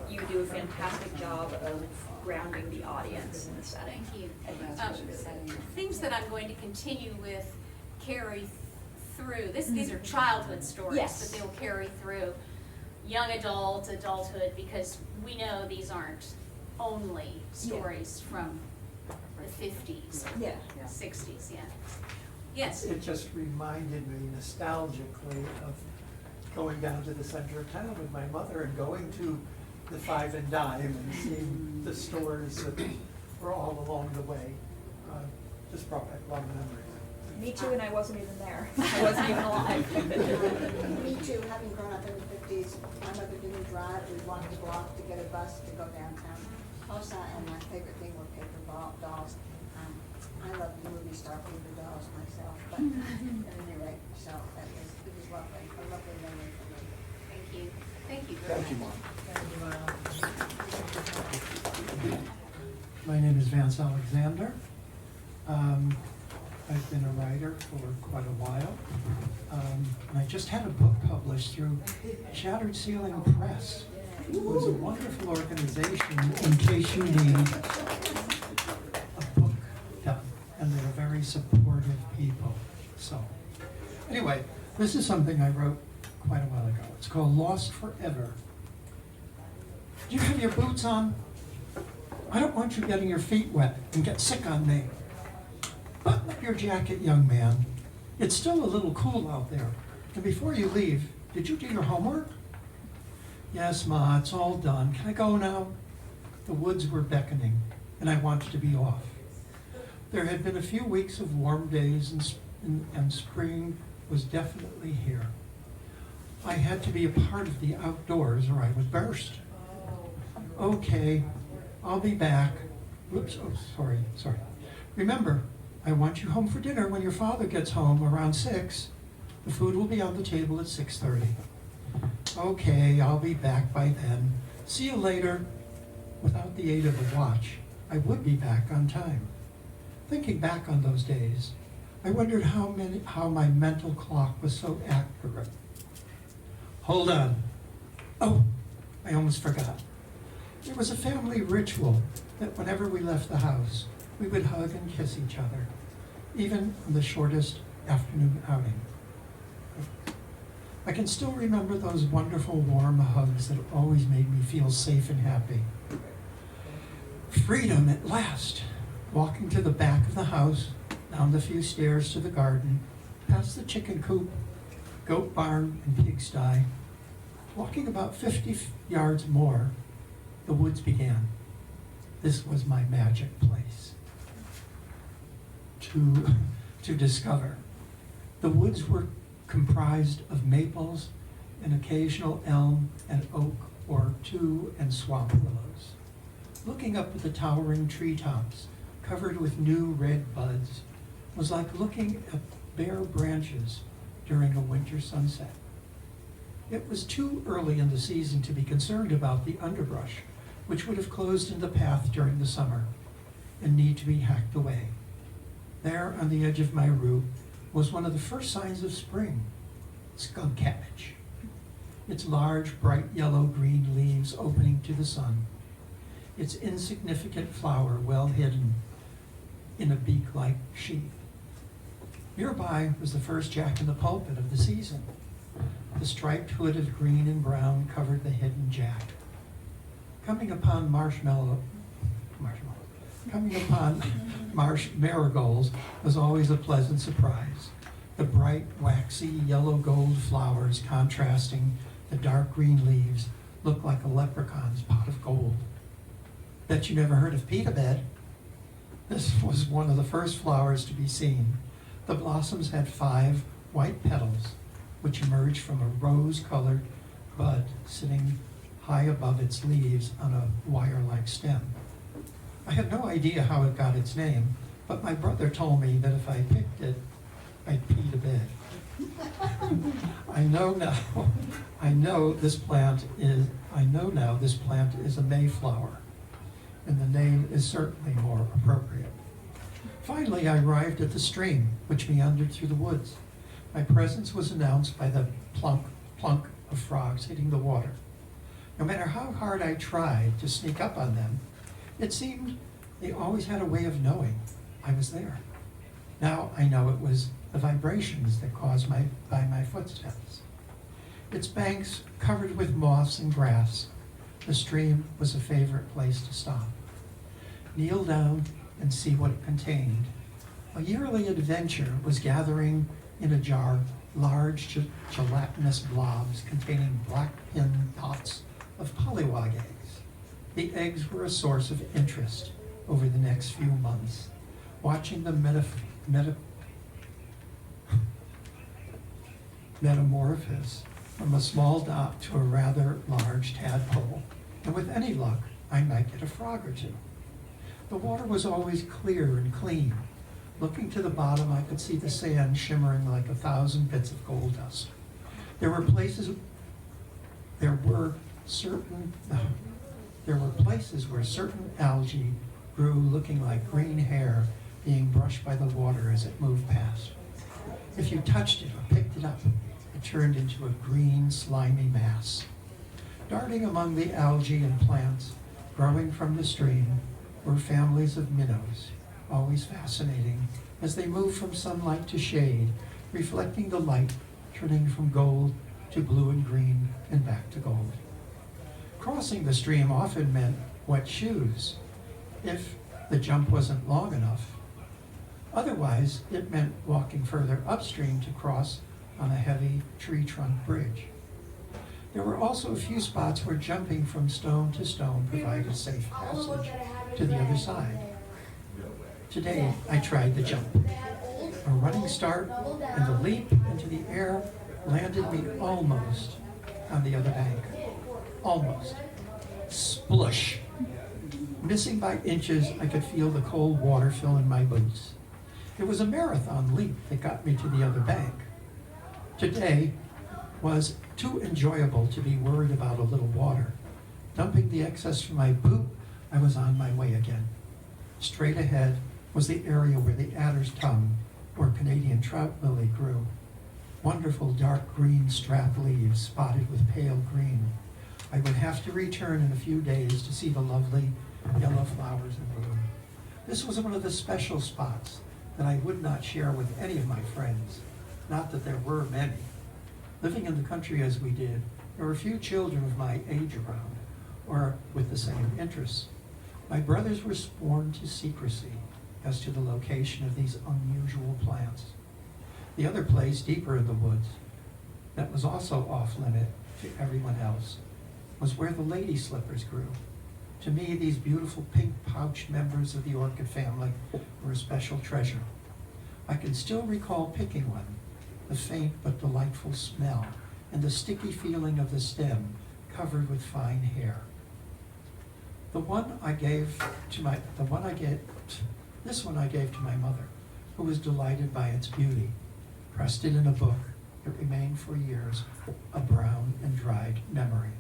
you do a fantastic job of grounding the audience in the setting. Thank you. I think it's really, really good. Things that I'm going to continue with carry through. These are childhood stories, Yes. but they'll carry through young adult, adulthood, because we know these aren't only stories from the 50s, Yeah. 60s, yeah. Yes. It just reminded me nostalgically of going down to the center of town with my mother and going to the Five and Dime and seeing the stores that were all along the way. Just brought back a lot of memories. Me too, and I wasn't even there. I wasn't even alive. Me too, having grown up in the 50s, my mother didn't drive, we walked the block to get a bus to go downtown. Also, and my favorite thing were paper dolls. I love the movie star paper dolls myself, but at any rate, so it was lovely, a lovely memory for me. Thank you. Thank you very Thank you, much. Mom. My name is Vance Alexander. I've been a writer for quite a while. And I just had a book published through Shattered Ceiling Press. It was a wonderful organization in case you need a book done. And they're very supportive people. So, anyway, this is something I wrote quite a while ago. It's called Lost Forever. Do you have your boots on? I don't want you getting your feet wet and get sick on me. Button up your jacket, young man. It's still a little cool out there. And before you leave, did you do your homework? Yes, Ma, it's all done. Can I go now? The woods were beckoning, and I wanted to be off. There had been a few weeks of warm days, and spring was definitely here. I had to be a part of the outdoors or I would burst. Okay, I'll be back. Whoops, oh, sorry. Remember, I want you home for dinner when your father gets home around 6. The food will be on the table at 6:30. Okay, I'll be back by then. See you later. Without the aid of a watch, I would be back on time. Thinking back on those days, I wondered how my mental clock was so accurate. Hold on. Oh, I almost forgot. There was a family ritual that whenever we left the house, we would hug and kiss each other, even on the shortest afternoon outing. I can still remember those wonderful warm hugs that always made me feel safe and happy. Freedom at last. Walking to the back of the house, down the few stairs to the garden, past the chicken coop, goat barn, and pigsty. Walking about 50 yards more, the woods began. This was my magic place to discover. The woods were comprised of maples, an occasional elm and oak or two, and swamp willows. Looking up at the towering treetops, covered with new red buds, was like looking at bare branches during a winter sunset. It was too early in the season to be concerned about the underbrush, which would have closed in the path during the summer and need to be hacked away. There on the edge of my route was one of the first signs of spring, skunk cabbage. Its large, bright yellow-green leaves opening to the sun, its insignificant flower well hidden in a beak-like sheath. Nearby was the first jack in the pulpit of the season. The striped hood of green and brown covered the hidden jack. Coming upon marsh marigolds was always a pleasant surprise. The bright, waxy, yellow gold flowers contrasting the dark green leaves looked like a leprechaun's pot of gold. Bet you never heard of pita bed. This was one of the first flowers to be seen. The blossoms had 5 white petals, which emerged from a rose-colored bud sitting high above its leaves on a wire-like stem. I had no idea how it got its name, but my brother told me that if I picked it, I'd pee to bed. I know now this plant is a mayflower, and the name is certainly more appropriate. Finally, I arrived at the stream, which meandered through the woods. My presence was announced by the plunk, plunk of frogs hitting the water. No matter how hard I tried to sneak up on them, it seemed they always had a way of knowing I was there. Now I know it was the vibrations that caused my footsteps. Its banks covered with moss and grass, the stream was a favorite place to stop. Kneel down and see what it contained. A yearly adventure was gathering in a jar large gelatinous blobs containing black pin dots of pollywog eggs. The eggs were a source of interest over the next few months, watching the metamorphosis from a small dot to a rather large tadpole, and with any luck, I might get a frog or two. The water was always clear and clean. Looking to the bottom, I could see the sand shimmering like 1,000 bits of gold dust. There were places where certain algae grew looking like green hair being brushed by the water as it moved past. If you touched it or picked it up, it turned into a green, slimy mass. Darting among the algae and plants growing from the stream were families of minnows, always fascinating as they moved from sunlight to shade, reflecting the light, turning from gold to blue and green and back to gold. Crossing the stream often meant wet shoes, if the jump wasn't long enough. Otherwise, it meant walking further upstream to cross on a heavy tree trunk bridge. There were also a few spots where jumping from stone to stone provided safe passage to the other side. Today, I tried the jump. A running start and the leap into the air landed me almost on the other bank. Almost. Splush. Missing by inches, I could feel the cold water fill in my boots. It was a marathon leap that got me to the other bank. Today was too enjoyable to be worried about a little water. Dumping the excess from my boot, I was on my way again. Straight ahead was the area where the adder's tongue or Canadian trout lily grew. Wonderful dark green strap leaves spotted with pale green. I would have to return in a few days to see the lovely yellow flowers in bloom. This was one of the special spots that I would not share with any of my friends, not that there were many. Living in the country as we did, there were few children of my age around, or with the same interests. My brothers were sworn to secrecy as to the location of these unusual plants. The other place, deeper in the woods, that was also off-limit to everyone else, was where the lady slippers grew. To me, these beautiful pink-pouched members of the orchid family were a special treasure. I can still recall picking one, the faint but delightful smell, and the sticky feeling of the stem covered with fine hair. This one I gave to my mother, who was delighted by its beauty. Pressed it in a book, it remained for years a brown and dried memory.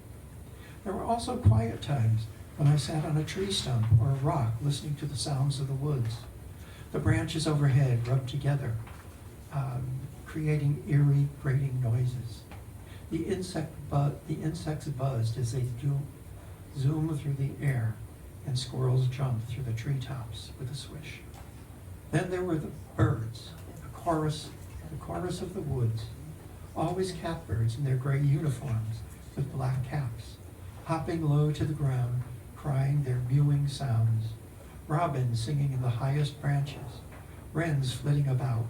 There were also quiet times when I sat on a tree stump or a rock listening to the sounds of the woods. The branches overhead rubbed together, creating eerie, grating noises. The insects buzzed as they zoomed through the air, and squirrels jumped through the treetops with a swish. Then there were the birds, the chorus of the woods, always catbirds in their gray uniforms with black caps, hopping low to the ground, crying their mewing sounds, robins singing in the highest branches, wrens flitting about,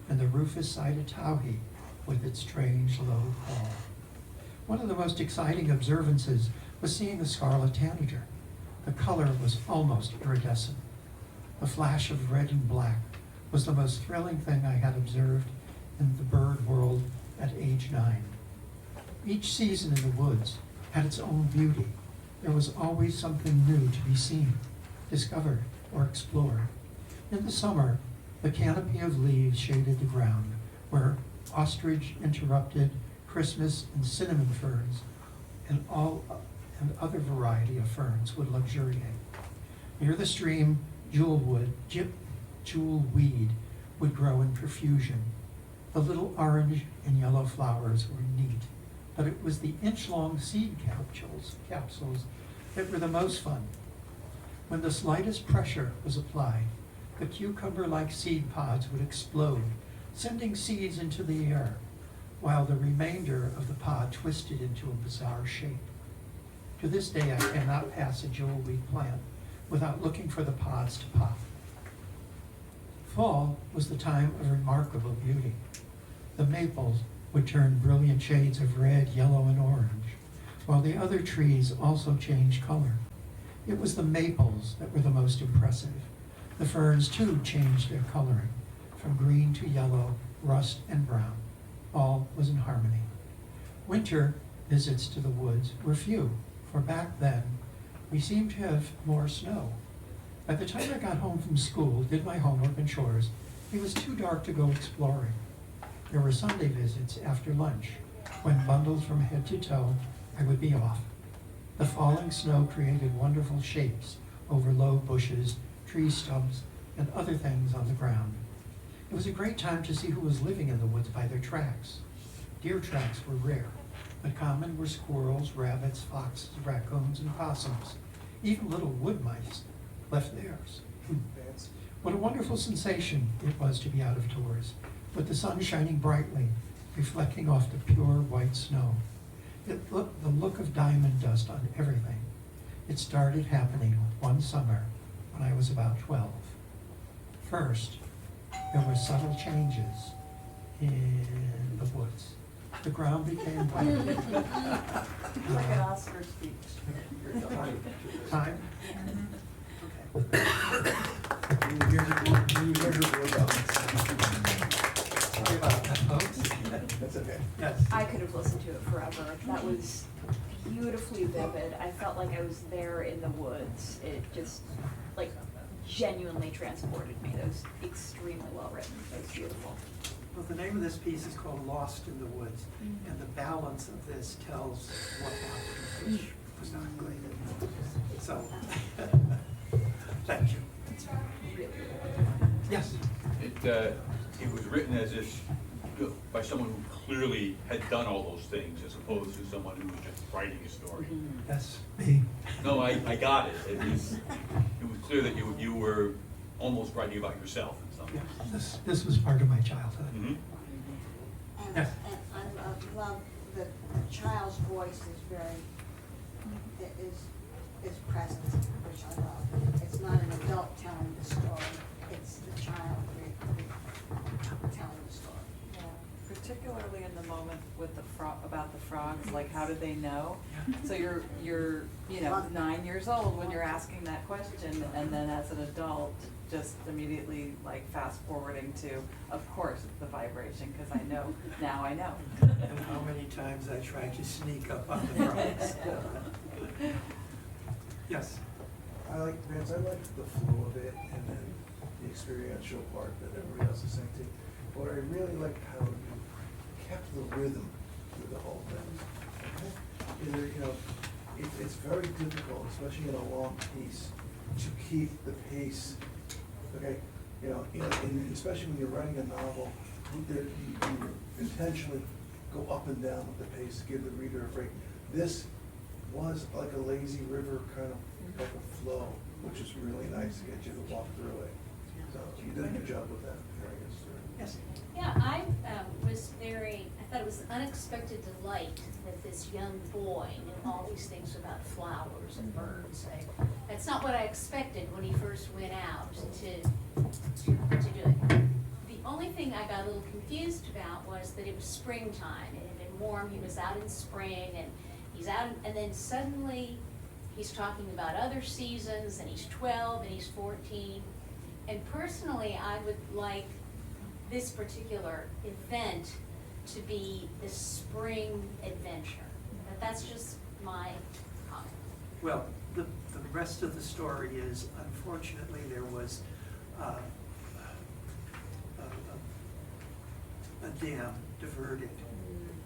and the rufous-sided towhee with its strange low call. One of the most exciting observances was seeing the scarlet tanager. The color was almost iridescent. The flash of red and black was the most thrilling thing I had observed in the bird world at age 9. Each season in the woods had its own beauty. There was always something new to be seen, discovered, or explored. In the summer, the canopy of leaves shaded the ground, where ostrich interrupted Christmas and cinnamon ferns and other variety of ferns would luxuriate. Near the stream, jewelweed would grow in profusion. The little orange and yellow flowers were neat, but it was the inch-long seed capsules that were the most fun. When the slightest pressure was applied, the cucumber-like seed pods would explode, sending seeds into the air, while the remainder of the pod twisted into a bizarre shape. To this day, I cannot pass a jewelweed plant without looking for the pods to pop. Fall was the time of remarkable beauty. The maples would turn brilliant shades of red, yellow, and orange, while the other trees also changed color. It was the maples that were the most impressive. The ferns, too, changed their coloring, from green to yellow, rust, and brown. All was in harmony. Winter visits to the woods were few, for back then, we seemed to have more snow. By the time I got home from school, did my homework and chores, it was too dark to go exploring. There were Sunday visits after lunch, when bundled from head to toe, I would be off. The falling snow created wonderful shapes over low bushes, tree stumps, and other things on the ground. It was a great time to see who was living in the woods by their tracks. Deer tracks were rare, but common were squirrels, rabbits, foxes, raccoons, and possums. Even little wood mice left theirs. What a wonderful sensation it was to be out of doors, with the sun shining brightly, reflecting off the pure white snow. It looked the look of diamond dust on everything. It started happening one summer when I was about 12. First, there were subtle changes in the woods. The ground became white. Like an Oscar speech. Time? Sorry about that, folks. That's okay. Yes. I could have listened to it forever. That was beautifully vivid. I felt like I was there in the woods. It just, like, genuinely transported me. That was extremely well written. It was beautiful. Well, the name of this piece is called Lost in the Woods, and the balance of this tells what happened, which was not great. So, thank you. Yes? It was written as if, by someone who clearly had done all those things, as opposed to someone who was just writing a story. Yes, me. No, I got it. It was clear that you were almost writing about yourself in some ways. This was part of my childhood. Mhm. And, Yes. and I love that the child's voice is very, is present, which I love. It's not an adult telling the story, it's the child telling the story. Yeah, particularly in the moment with the about the frogs, like how did they know? So you're 9 years old when you're asking that question, and then as an adult, just immediately like fast forwarding to, of course, the vibration, because now I know. And how many times I tried to sneak up on the frogs. Yes? I like the flow of it and then the experiential part that everybody else is saying too. But I really liked how you kept the rhythm through the whole thing. Either, it's very difficult, especially in a long piece, to keep the pace. Okay, and especially when you're writing a novel, you intentionally go up and down with the pace to give the reader a break. This was like a lazy river kind of flow, which is really nice to get you to walk through it. So you did a good job with that, I guess. Yes. Yeah, I thought it was an unexpected delight that this young boy knew all these things about flowers and birds. That's not what I expected when he first went out to do it. The only thing I got a little confused about was that it was springtime. It had been warm, he was out in spring, and he's out, and then suddenly he's talking about other seasons, and he's 12 and he's 14. And personally, I would like this particular event to be the spring adventure. But that's just my comment. Well, the rest of the story is, unfortunately, there was a dam diverted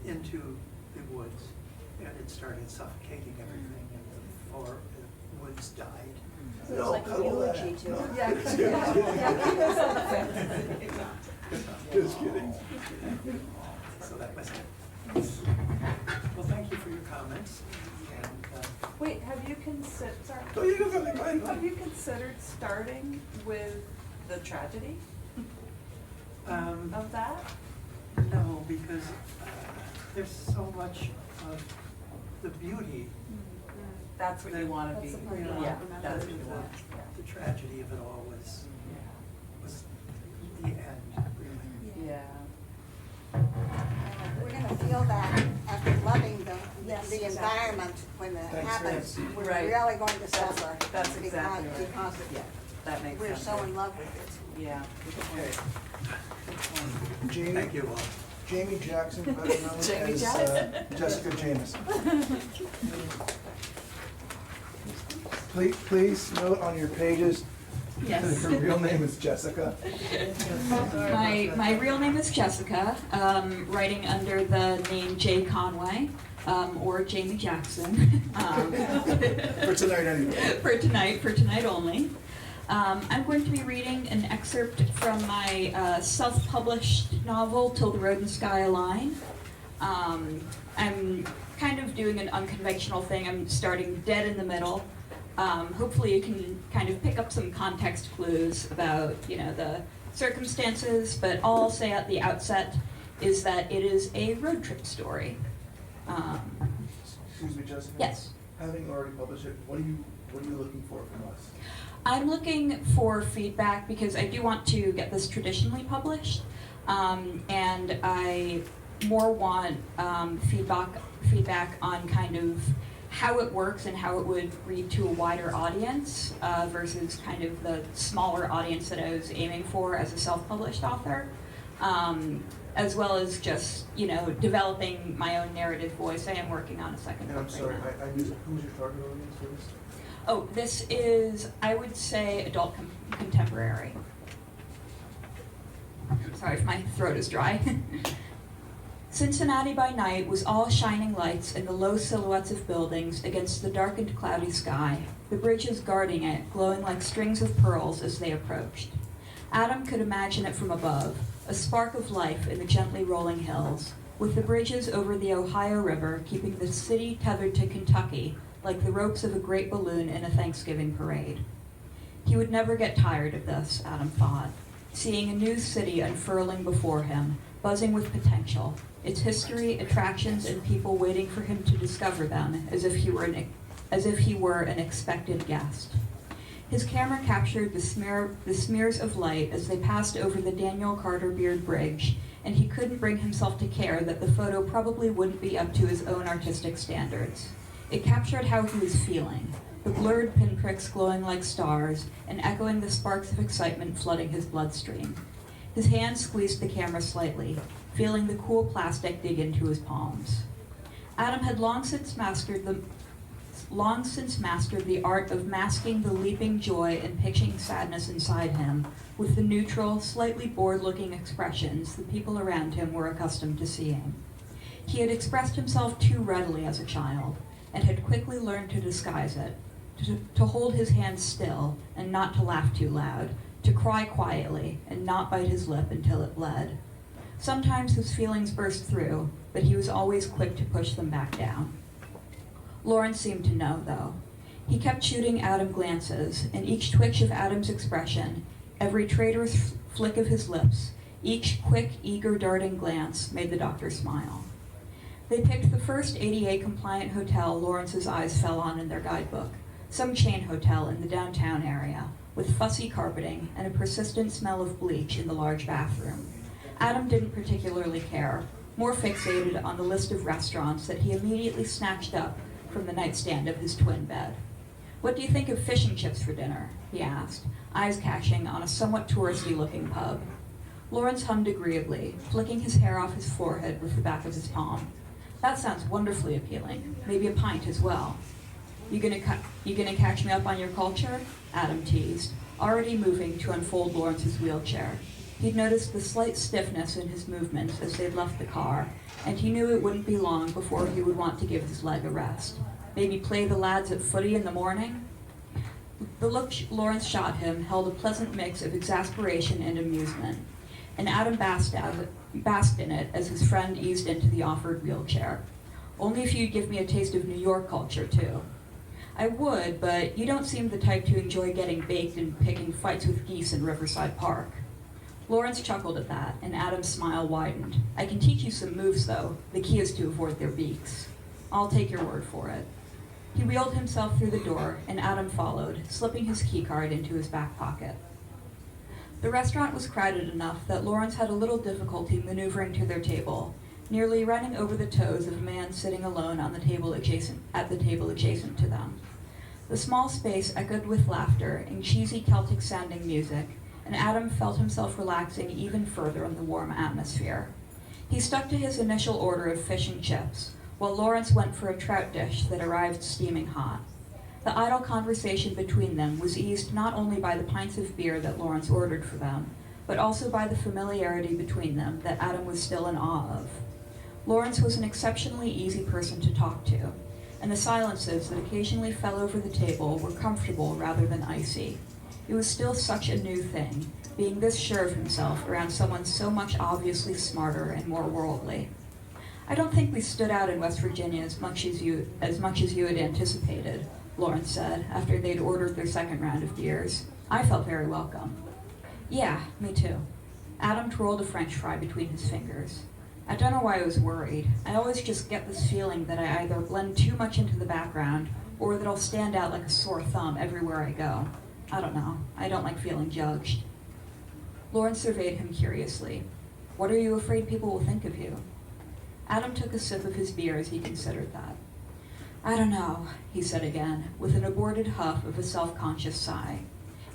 into the woods, and it started suffocating everything, and the woods died. So it's like a eulogy to No. it. Just kidding. So that was it. Well, thank you for your comments. And, Wait, have you considered, sorry. No, you go ahead. Have you considered starting with the tragedy of that? no, because there's so much of the beauty. That's what you want to be. That's the part you want, Yeah, remember. that's what you want. The tragedy of it all was the end, really. Yeah. We're gonna feel that after loving Yes, the exactly. environment when it Thanks, happens. Nancy. We're Right. really going to suffer. That's because- exactly right. Because Yeah, that makes we're sense. so in love with it. Yeah. Jamie, Thank you all. Jamie Jackson, better known Jamie as Jackson. Jessica Jameson. Please note on your pages that Yes. her real name is Jessica. My real name is Jessica, writing under the name Jay Conway, or Jamie Jackson. For tonight anyway. For tonight only. I'm going to be reading an excerpt from my self-published novel, Till the Road and Sky Align. I'm kind of doing an unconventional thing. I'm starting dead in the middle. Hopefully you can kind of pick up some context clues about, the circumstances, but all I'll say at the outset is that it is a road trip story. Excuse me, Jessica? Yes. Having already published it, what are you looking for from us? I'm looking for feedback because I do want to get this traditionally published, and I more want feedback on kind of how it works and how it would read to a wider audience versus kind of the smaller audience that I was aiming for as a self-published author, as well as just developing my own narrative voice. I am working on a second And I'm book sorry, right now. who's your target audience for this? Oh, this is, I would say, adult contemporary. Sorry if my throat is dry. Cincinnati by night was all shining lights and the low silhouettes of buildings against the darkened cloudy sky, the bridges guarding it, glowing like strings of pearls as they approached. Adam could imagine it from above, a spark of life in the gently rolling hills, with the bridges over the Ohio River keeping the city tethered to Kentucky like the ropes of a great balloon in a Thanksgiving parade. He would never get tired of this, Adam thought, seeing a new city unfurling before him, buzzing with potential, its history, attractions, and people waiting for him to discover them as if he were an expected guest. His camera captured the smears of light as they passed over the Daniel Carter Beard Bridge, and he couldn't bring himself to care that the photo probably wouldn't be up to his own artistic standards. It captured how he was feeling, the blurred pinpricks glowing like stars and echoing the sparks of excitement flooding his bloodstream. His hand squeezed the camera slightly, feeling the cool plastic dig into his palms. Adam had long since mastered the art of masking the leaping joy and pitching sadness inside him with the neutral, slightly bored-looking expressions the people around him were accustomed to seeing. He had expressed himself too readily as a child, and had quickly learned to disguise it, to hold his hands still and not to laugh too loud, to cry quietly and not bite his lip until it bled. Sometimes his feelings burst through, but he was always quick to push them back down. Lawrence seemed to know, though. He kept shooting Adam glances, and each twitch of Adam's expression Every traitorous flick of his lips, each quick, eager, darting glance made the doctor smile. They picked the first ADA-compliant hotel Lawrence's eyes fell on in their guidebook, some chain hotel in the downtown area, with fussy carpeting and a persistent smell of bleach in the large bathroom. Adam didn't particularly care, more fixated on the list of restaurants that he immediately snatched up from the nightstand of his twin bed. "What do you think of fish and chips for dinner?" he asked, eyes catching on a somewhat touristy-looking pub. Lawrence hummed agreeably, flicking his hair off his forehead with the back of his palm. "That sounds wonderfully appealing. Maybe a pint as well." You gonna catch me up on your culture?" Adam teased, already moving to unfold Lawrence's wheelchair. He'd noticed the slight stiffness in his movements as they'd left the car, and he knew it wouldn't be long before he would want to give his leg a rest. Maybe play the lads at footy in the morning? The look Lawrence shot him held a pleasant mix of exasperation and amusement, and Adam basked in it as his friend eased into the offered wheelchair. "Only if you'd give me a taste of New York culture, too." "I would, but you don't seem the type to enjoy getting baked and picking fights with geese in Riverside Park." Lawrence chuckled at that, and Adam's smile widened. "I can teach you some moves, though. The key is to avoid their beaks." "I'll take your word for it." He wheeled himself through the door, and Adam followed, slipping his keycard into his back pocket. The restaurant was crowded enough that Lawrence had a little difficulty maneuvering to their table, nearly running over the toes of a man sitting alone on the table adjacent to them. The small space echoed with laughter and cheesy Celtic-sounding music, and Adam felt himself relaxing even further in the warm atmosphere. He stuck to his initial order of fish and chips, while Lawrence went for a trout dish that arrived steaming hot. The idle conversation between them was eased not only by the pints of beer that Lawrence ordered for them, but also by the familiarity between them that Adam was still in awe of. Lawrence was an exceptionally easy person to talk to, and the silences that occasionally fell over the table were comfortable rather than icy. It was still such a new thing, being this sure of himself around someone so much obviously smarter and more worldly. "I don't think we stood out in West Virginia as much as you had anticipated," Lawrence said, after they'd ordered their second round of beers. "I felt very welcome." "Yeah, me too." Adam twirled a French fry between his fingers. "I don't know why I was worried. I always just get this feeling that I either blend too much into the background or that I'll stand out like a sore thumb everywhere I go. I don't know. I don't like feeling judged." Lawrence surveyed him curiously. "What are you afraid people will think of you?" Adam took a sip of his beer as he considered that. "I don't know," he said again, with an aborted huff of a self-conscious sigh.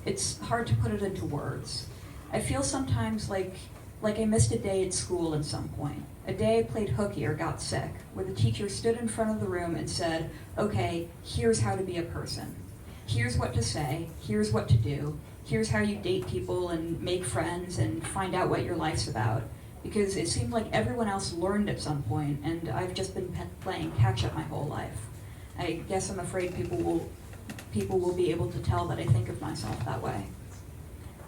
"It's hard to put it into words. I feel sometimes like I missed a day at school at some point. A day I played hooky or got sick, where the teacher stood in front of the room and said, 'Okay, here's how to be a person. Here's what to say, here's what to do, here's how you date people and make friends and find out what your life's about.' Because it seemed like everyone else learned at some point, and I've just been playing catch-up my whole life. I guess I'm afraid people will be able to tell that I think of myself that way."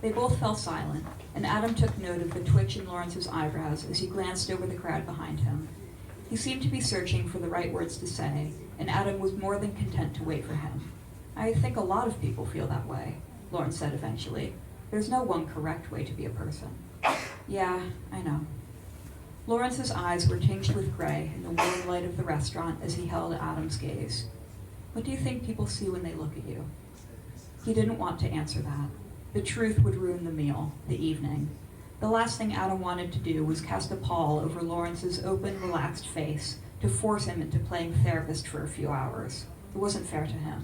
They both fell silent, and Adam took note of the twitch in Lawrence's eyebrows as he glanced over the crowd behind him. He seemed to be searching for the right words to say, and Adam was more than content to wait for him. "I think a lot of people feel that way," Lawrence said eventually. "There's no one correct way to be a person." "Yeah, I know." Lawrence's eyes were tinged with gray in the warm light of the restaurant as he held Adam's gaze. "What do you think people see when they look at you?" He didn't want to answer that. The truth would ruin the meal, the evening. The last thing Adam wanted to do was cast a pall over Lawrence's open, relaxed face to force him into playing therapist for a few hours. It wasn't fair to him.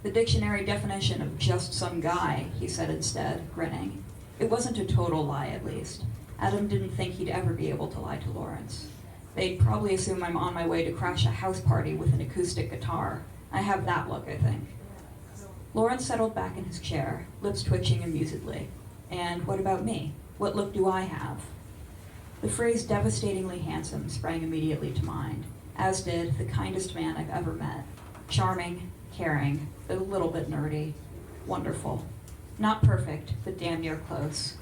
"The dictionary definition of just some guy," he said instead, grinning. It wasn't a total lie, at least. Adam didn't think he'd ever be able to lie to Lawrence. "They'd probably assume I'm on my way to crash a house party with an acoustic guitar. I have that look, I think." Lawrence settled back in his chair, lips twitching amusedly. "And what about me? What look do I have?" The phrase devastatingly handsome sprang immediately to mind, as did the kindest man I've ever met. Charming, caring, but a little bit nerdy. Wonderful. Not perfect, but damn near close.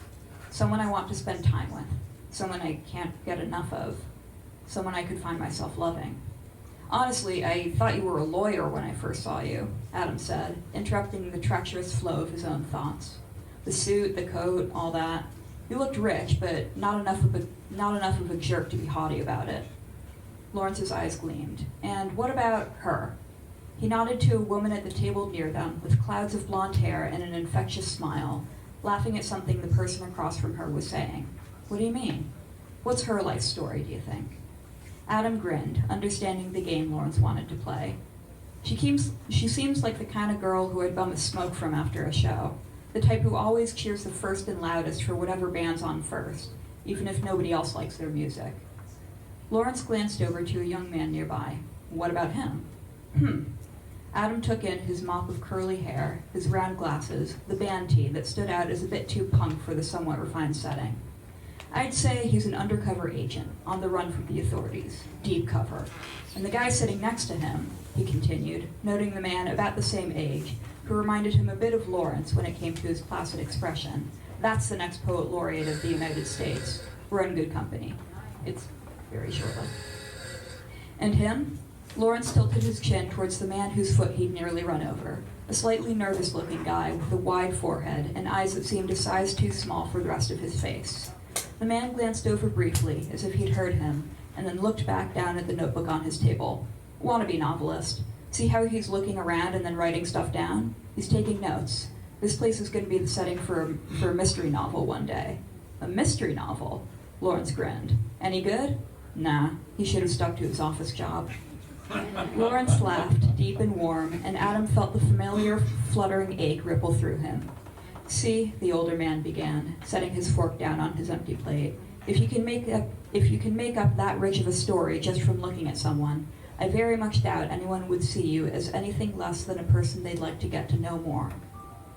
Someone I want to spend time with. Someone I can't get enough of. Someone I could find myself loving. "Honestly, I thought you were a lawyer when I first saw you," Adam said, interrupting the treacherous flow of his own thoughts. The suit, the coat, all that. You looked rich, but not enough of a jerk to be haughty about it. Lawrence's eyes gleamed. And what about her? He nodded to a woman at the table near them, with clouds of blonde hair and an infectious smile, laughing at something the person across from her was saying. What do you mean? What's her life story, do you think? Adam grinned, understanding the game Lawrence wanted to play. She seems like the kind of girl who I'd bum a smoke from after a show. The type who always cheers the first and loudest for whatever band's on first, even if nobody else likes their music. Lawrence glanced over to a young man nearby. What about him? Adam took in his mop of curly hair, his round glasses, the band tee that stood out as a bit too punk for the somewhat refined setting. I'd say he's an undercover agent, on the run from the authorities, deep cover. And the guy sitting next to him, he continued, noting the man about the same age, who reminded him a bit of Lawrence when it came to his placid expression. That's the next poet laureate of the United States. We're in good company. It's very shortly. And him? Lawrence tilted his chin towards the man whose foot he'd nearly run over, a slightly nervous-looking guy with a wide forehead and eyes that seemed a size too small for the rest of his face. The man glanced over briefly, as if he'd heard him, and then looked back down at the notebook on his table. Wannabe novelist. See how he's looking around and then writing stuff down? He's taking notes. This place is going to be the setting for a mystery novel one day. A mystery novel? Lawrence grinned. Any good? Nah, he should have stuck to his office job. Lawrence laughed, deep and warm, and Adam felt the familiar fluttering ache ripple through him. See, the older man began, setting his fork down on his empty plate. If you can make up that rich of a story just from looking at someone, I very much doubt anyone would see you as anything less than a person they'd like to get to know more.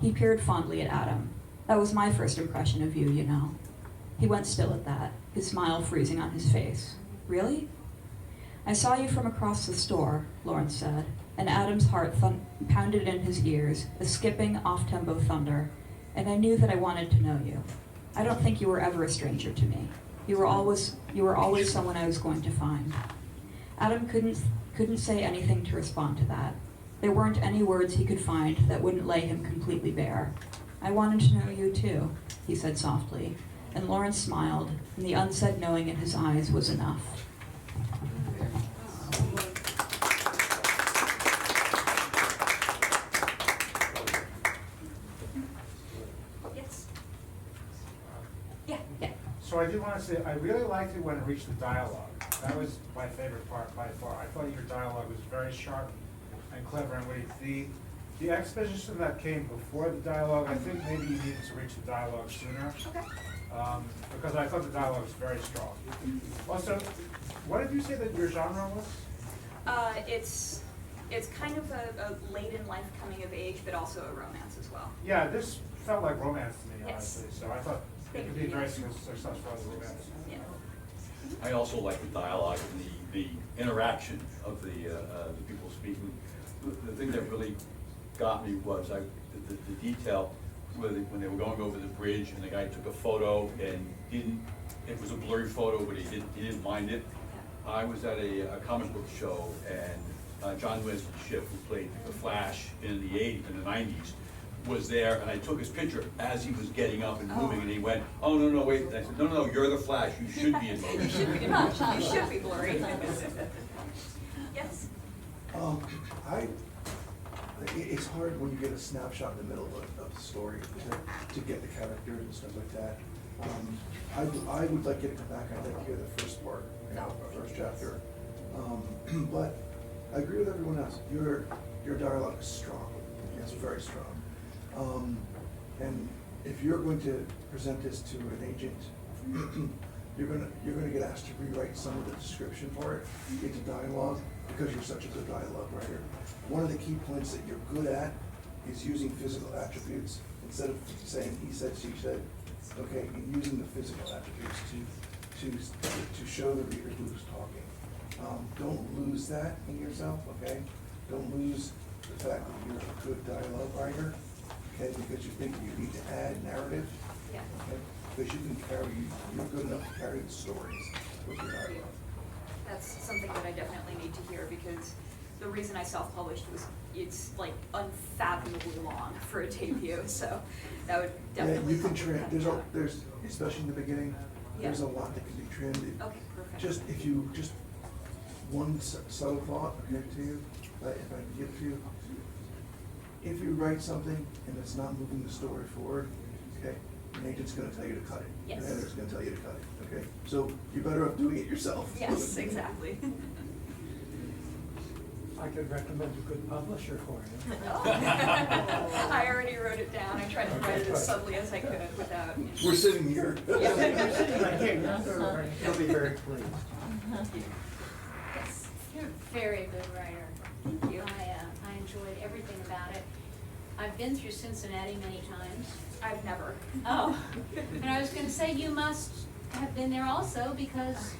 He peered fondly at Adam. That was my first impression of you, you know. He went still at that, his smile freezing on his face. Really? I saw you from across the store, Lawrence said, and Adam's heart pounded in his ears, a skipping, off-tempo thunder, and I knew that I wanted to know you. I don't think you were ever a stranger to me. You were always someone I was going to find. Adam couldn't say anything to respond to that. There weren't any words he could find that wouldn't lay him completely bare. I wanted to know you too, he said softly, and Lawrence smiled, and the unsaid knowing in his eyes was enough. So I do want to say, I really liked it when it reached the dialogue. That was my favorite part by far. I thought your dialogue was very sharp and clever and witty. The exposition that came before the dialogue, I think maybe you needed to reach the dialogue sooner. Okay. Because I thought the dialogue was very strong. Also, what did you say that your genre was? It's kind of a late in life coming of age, but also a romance as well. Yeah, this felt like romance to me, Yes. honestly. So I thought it could be very successful as a romance. Yeah. I also like the dialogue and the interaction of the people speaking. The thing that really got me was the detail when they were going over the bridge and the guy took a photo and it was a blurry photo, but he didn't mind it. I was at a comic book show and John Winston Schiff, who played the Flash in the 90s, was there, and I took his picture as he was getting up and moving, and he went, "Oh, no, wait." And I said, "No, you're the Flash. You should be in motion." You should be in motion. You should be blurry. Yes. It's hard when you get a snapshot in the middle of the story to get the characters and stuff like that. I would like you to come back. I'd like to hear the first part, the first chapter. But I agree with everyone else. Your dialogue is strong. It's very strong. And if you're going to present this to an agent, you're gonna get asked to rewrite some of the description for it into dialogue because you're such a good dialogue writer. One of the key points that you're good at is using physical attributes instead of saying he said, she said. Okay, and using the physical attributes to show the reader who's talking. Don't lose that in yourself. Okay, don't lose the fact that you're a good dialogue writer. Okay, because you think you need to add narrative. Yeah. Okay, because you're good enough to carry the stories with your dialogue. That's something that I definitely need to hear because the reason I self-published was it's like unfathomably long for a debut, so that would definitely. Yeah, you can help with trim, cutting down. there's, especially in the beginning, there's a lot that can be trimmed. Okay, perfect. Just, if you, just one subtle thought, okay, to you, if I can give to you. If you write something and it's not moving the story forward, okay, an agent's gonna tell you to cut it. Yes. An editor's gonna tell you to cut it, okay? So you're better off doing it yourself. Yes, exactly. I could recommend a good publisher for you. I already wrote it down. I tried to write it as subtly as I could without. We're sitting here. Yeah. You're sitting right here, you'll be very pleased. Yes, you're a very good writer. Thank you. I enjoyed everything about it. I've been through Cincinnati many times. I've never. Oh, and I was gonna say, you must have been there also, because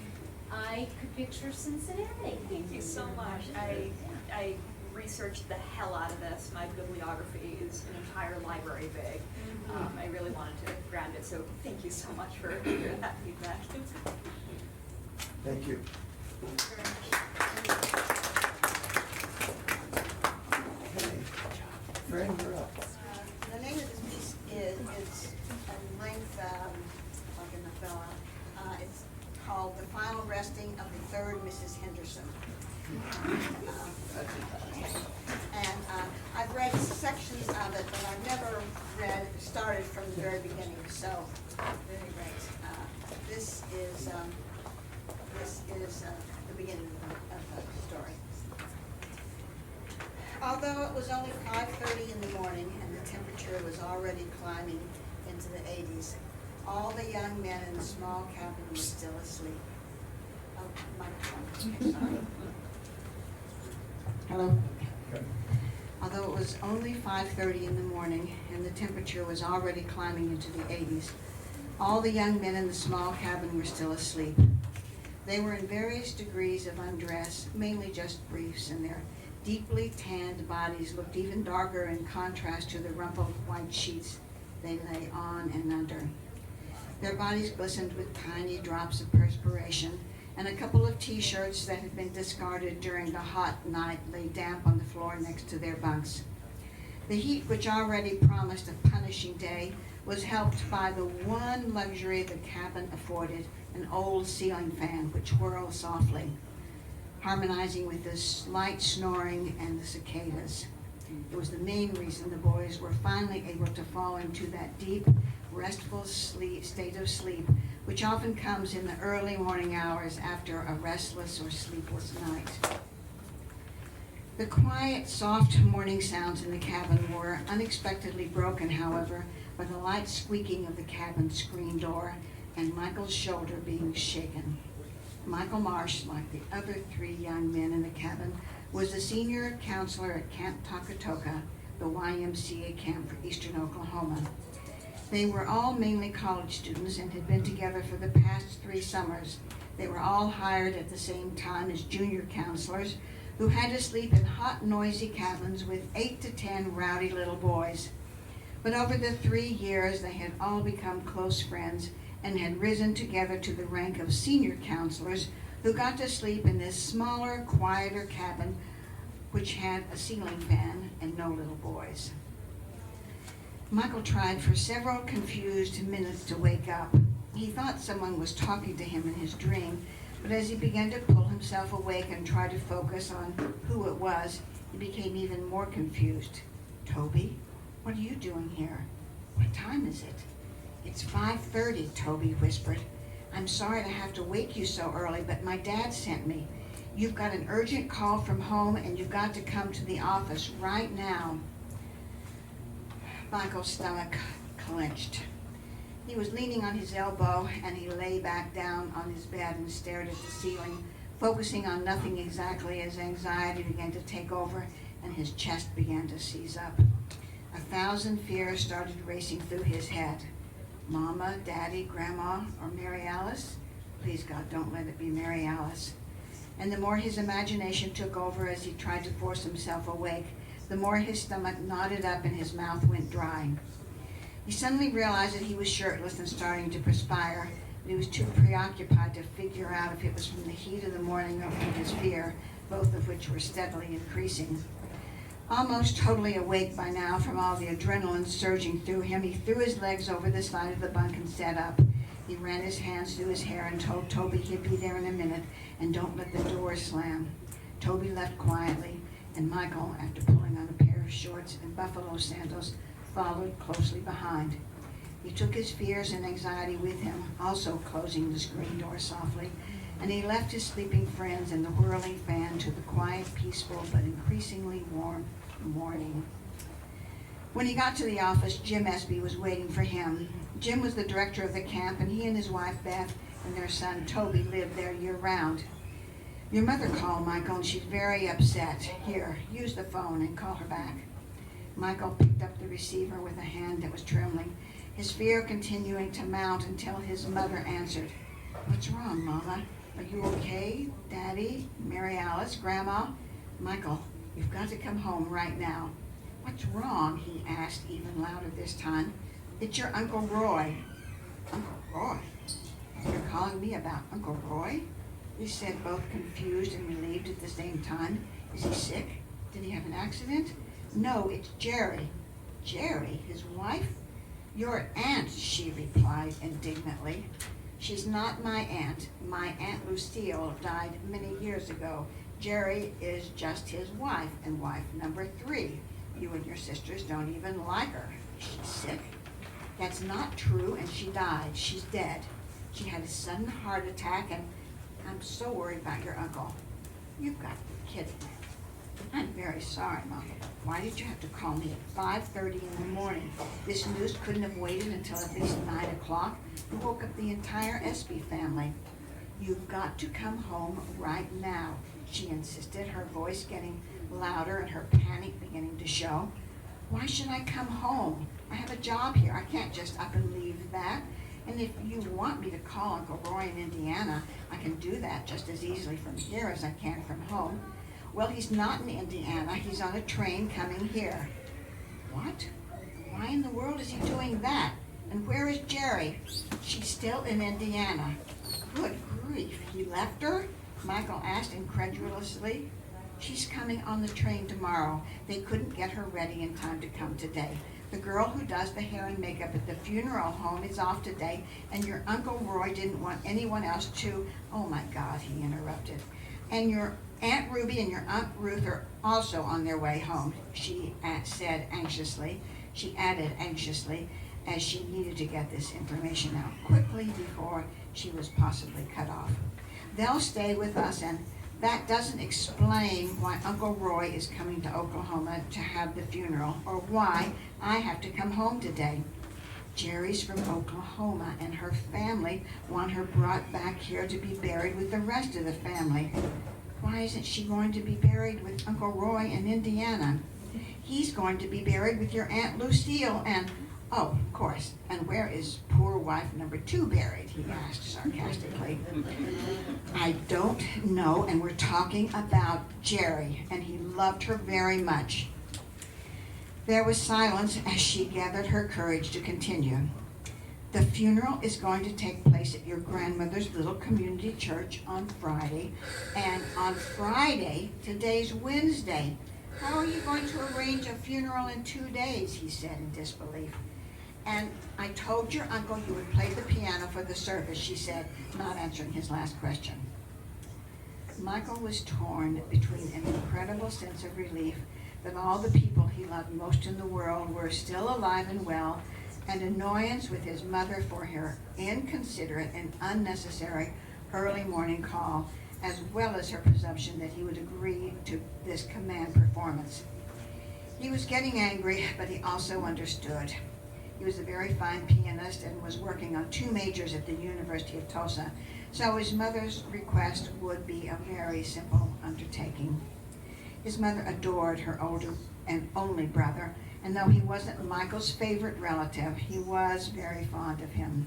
I could picture Cincinnati. Thank you so much. I researched the hell out of this. My bibliography is an entire library big. I really wanted to ground it, so thank you so much for that feedback. Thank you. Okay, Fran, you're up. The name of this piece is a length, like a novella. It's called The Final Resting of the Third Mrs. Henderson. And I've read sections of it, but I've never started from the very beginning, so at any rate, this is the beginning of the story. Although it was only 5:30 in the morning and the temperature was already climbing into the 80s, all the young men in the small cabin were still asleep. Oh, microphone. Sorry. Hello? Although it was only 5:30 in the morning and the temperature was already climbing into the 80s, all the young men in the small cabin were still asleep. They were in various degrees of undress, mainly just briefs, and their deeply tanned bodies looked even darker in contrast to the rumpled white sheets they lay on and under. Their bodies glistened with tiny drops of perspiration, and a couple of T-shirts that had been discarded during the hot night lay damp on the floor next to their bunks. The heat, which already promised a punishing day, was helped by the one luxury the cabin afforded, an old ceiling fan which whirled softly, harmonizing with the slight snoring and the cicadas. It was the main reason the boys were finally able to fall into that deep, restful state of sleep, which often comes in the early morning hours after a restless or sleepless night. The quiet, soft morning sounds in the cabin were unexpectedly broken, however, by the light squeaking of the cabin screen door and Michael's shoulder being shaken. Michael Marsh, like the other three young men in the cabin, was the senior counselor at Camp Takatoka, the YMCA camp for eastern Oklahoma. They were all mainly college students and had been together for the past 3 summers. They were all hired at the same time as junior counselors who had to sleep in hot, noisy cabins with 8 to 10 rowdy little boys. But over the 3 years, they had all become close friends and had risen together to the rank of senior counselors who got to sleep in this smaller, quieter cabin which had a ceiling fan and no little boys. Michael tried for several confused minutes to wake up. He thought someone was talking to him in his dream, but as he began to pull himself awake and try to focus on who it was, he became even more confused. "Toby, what are you doing here? What time is it?" "It's 5:30, Toby whispered. "I'm sorry to have to wake you so early, but my dad sent me. You've got an urgent call from home and you've got to come to the office right now." Michael's stomach clenched. He was leaning on his elbow and he lay back down on his bed and stared at the ceiling, focusing on nothing exactly as anxiety began to take over and his chest began to seize up. 1,000 fears started racing through his head. Mama, Daddy, Grandma, or Mary Alice? Please God, don't let it be Mary Alice. And the more his imagination took over as he tried to force himself awake, the more his stomach knotted up and his mouth went dry. He suddenly realized that he was shirtless and starting to perspire, but he was too preoccupied to figure out if it was from the heat of the morning or from his fear. both of which were steadily increasing. Almost totally awake by now from all the adrenaline surging through him, he threw his legs over the side of the bunk and sat up. He ran his hands through his hair and told Toby he'd be there in a minute and don't let the door slam. Toby left quietly, and Michael, after pulling on a pair of shorts and buffalo sandals, followed closely behind. He took his fears and anxiety with him, also closing the screen door softly, and he left his sleeping friends and the whirling fan to the quiet, peaceful, but increasingly warm morning. When he got to the office, Jim Espy was waiting for him. Jim was the director of the camp, and he and his wife, Beth, and their son, Toby, lived there year-round. Your mother called, Michael, and she's very upset. Here, use the phone and call her back. Michael picked up the receiver with a hand that was trembling, his fear continuing to mount until his mother answered. What's wrong, Mama? Are you okay? Daddy? Mary Alice? Grandma? Michael, you've got to come home right now. What's wrong? He asked, even louder this time. It's your Uncle Roy. Uncle Roy? You're calling me about Uncle Roy? They said, both confused and relieved at the same time. Is he sick? Did he have an accident? No, it's Jerry. Jerry? His wife? Your aunt, she replied indignantly. She's not my aunt. My Aunt Lucille died many years ago. Jerry is just his wife, and wife number 3. You and your sisters don't even like her. She's sick? That's not true, and she died. She's dead. She had a sudden heart attack, and I'm so worried about your uncle. You've got to be kidding. I'm very sorry, Mom. Why did you have to call me at 5:30 in the morning? This news couldn't have waited until at least 9 o'clock. You woke up the entire Espy family. You've got to come home right now, she insisted, her voice getting louder and her panic beginning to show. Why should I come home? I have a job here. I can't just up and leave that. And if you want me to call Uncle Roy in Indiana, I can do that just as easily from here as I can from home. Well, he's not in Indiana. He's on a train coming here. What? Why in the world is he doing that? And where is Jerry? She's still in Indiana. Good grief, he left her? Michael asked incredulously. She's coming on the train tomorrow. They couldn't get her ready in time to come today. The girl who does the hair and makeup at the funeral home is off today, and your Uncle Roy didn't want anyone else to. Oh my God, he interrupted. And your Aunt Ruby and your Aunt Ruth are also on their way home, she said anxiously. She added anxiously, as she needed to get this information out quickly before she was possibly cut off. They'll stay with us, and that doesn't explain why Uncle Roy is coming to Oklahoma to have the funeral, or why I have to come home today. Jerry's from Oklahoma, and her family want her brought back here to be buried with the rest of the family. Why isn't she going to be buried with Uncle Roy in Indiana? He's going to be buried with your Aunt Lucille and, oh, of course, and where is poor wife number 2 buried, he asked sarcastically. I don't know, and we're talking about Jerry, and he loved her very much. There was silence as she gathered her courage to continue. The funeral is going to take place at your grandmother's little community church on Friday, and on Friday, today's Wednesday. How are you going to arrange a funeral in 2 days, he said in disbelief. And I told your uncle you would play the piano for the service, she said, not answering his last question. Michael was torn between an incredible sense of relief that all the people he loved most in the world were still alive and well, and annoyance with his mother for her inconsiderate and unnecessary early morning call, as well as her presumption that he would agree to this command performance. He was getting angry, but he also understood. He was a very fine pianist and was working on 2 majors at the University of Tulsa, so his mother's request would be a very simple undertaking. His mother adored her older and only brother, and though he wasn't Michael's favorite relative, he was very fond of him.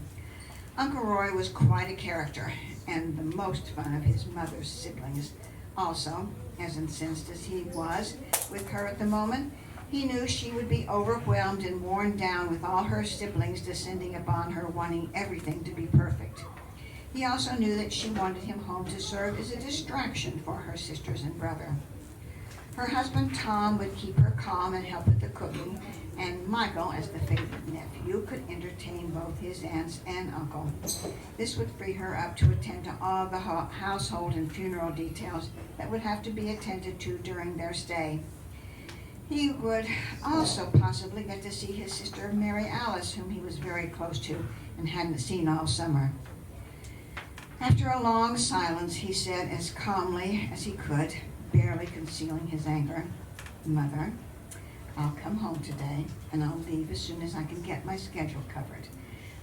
Uncle Roy was quite a character, and the most fun of his mother's siblings. Also, as incensed as he was with her at the moment, he knew she would be overwhelmed and worn down with all her siblings descending upon her, wanting everything to be perfect. He also knew that she wanted him home to serve as a distraction for her sisters and brother. Her husband Tom would keep her calm and help with the cooking, and Michael, as the favorite nephew, could entertain both his aunts and uncle. This would free her up to attend to all the household and funeral details that would have to be attended to during their stay. He would also possibly get to see his sister Mary Alice, whom he was very close to and hadn't seen all summer. After a long silence, he said as calmly as he could, barely concealing his anger, "Mother, I'll come home today, and I'll leave as soon as I can get my schedule covered.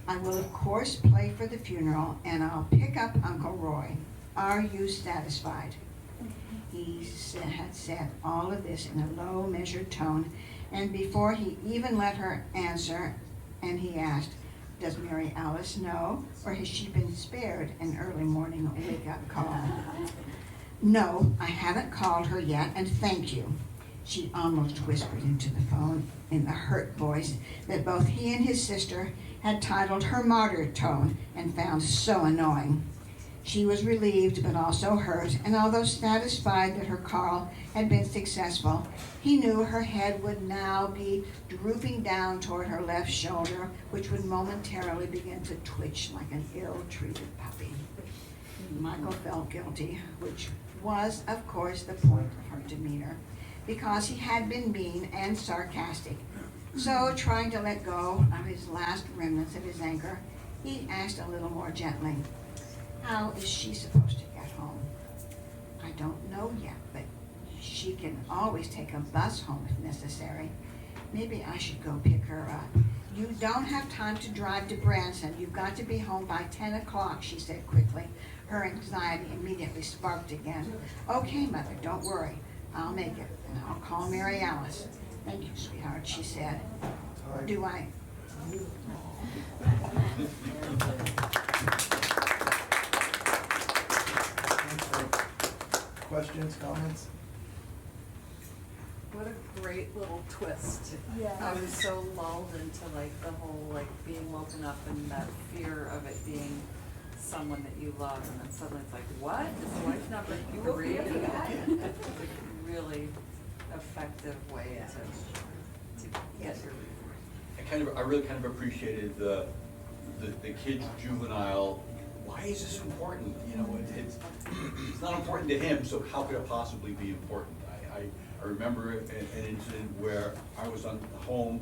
I will, of course, play for the funeral, and I'll pick up Uncle Roy. Are you satisfied?" He had said all of this in a low, measured tone, and before he even let her answer, and he asked, "Does Mary Alice know, or has she been spared an early morning wake-up call?" "No, I haven't called her yet, and thank you," she almost whispered into the phone in the hurt voice that both he and his sister had titled her martyr tone and found so annoying. She was relieved but also hurt, and although satisfied that her call had been successful, he knew her head would now be drooping down toward her left shoulder, which would momentarily begin to twitch like an ill-treated puppy. Michael felt guilty, which was, of course, the point of her demeanor, because he had been mean and sarcastic. So, trying to let go of his last remnants of his anger, he asked a little more gently, "How is she supposed to get home?" "I don't know yet, but she can always take a bus home if necessary. Maybe I should go pick her up." "You don't have time to drive to Branson. You've got to be home by 10 o'clock, she said quickly. Her anxiety immediately sparked again. "Okay, Mother, don't worry. I'll make it, and I'll call Mary Alice." "Thank you, sweetheart," she said. "Do I?" Questions, comments? What a great little twist. Yeah. I was so lulled into like the whole like being woken up and that fear of it being someone that you love, and then suddenly it's like, what? Is wife number 3? It's a really effective way to get your. I really kind of appreciated the kid's juvenile, why is this important? You know, it's not important to him, so how could it possibly be important? I remember an incident where I was on home,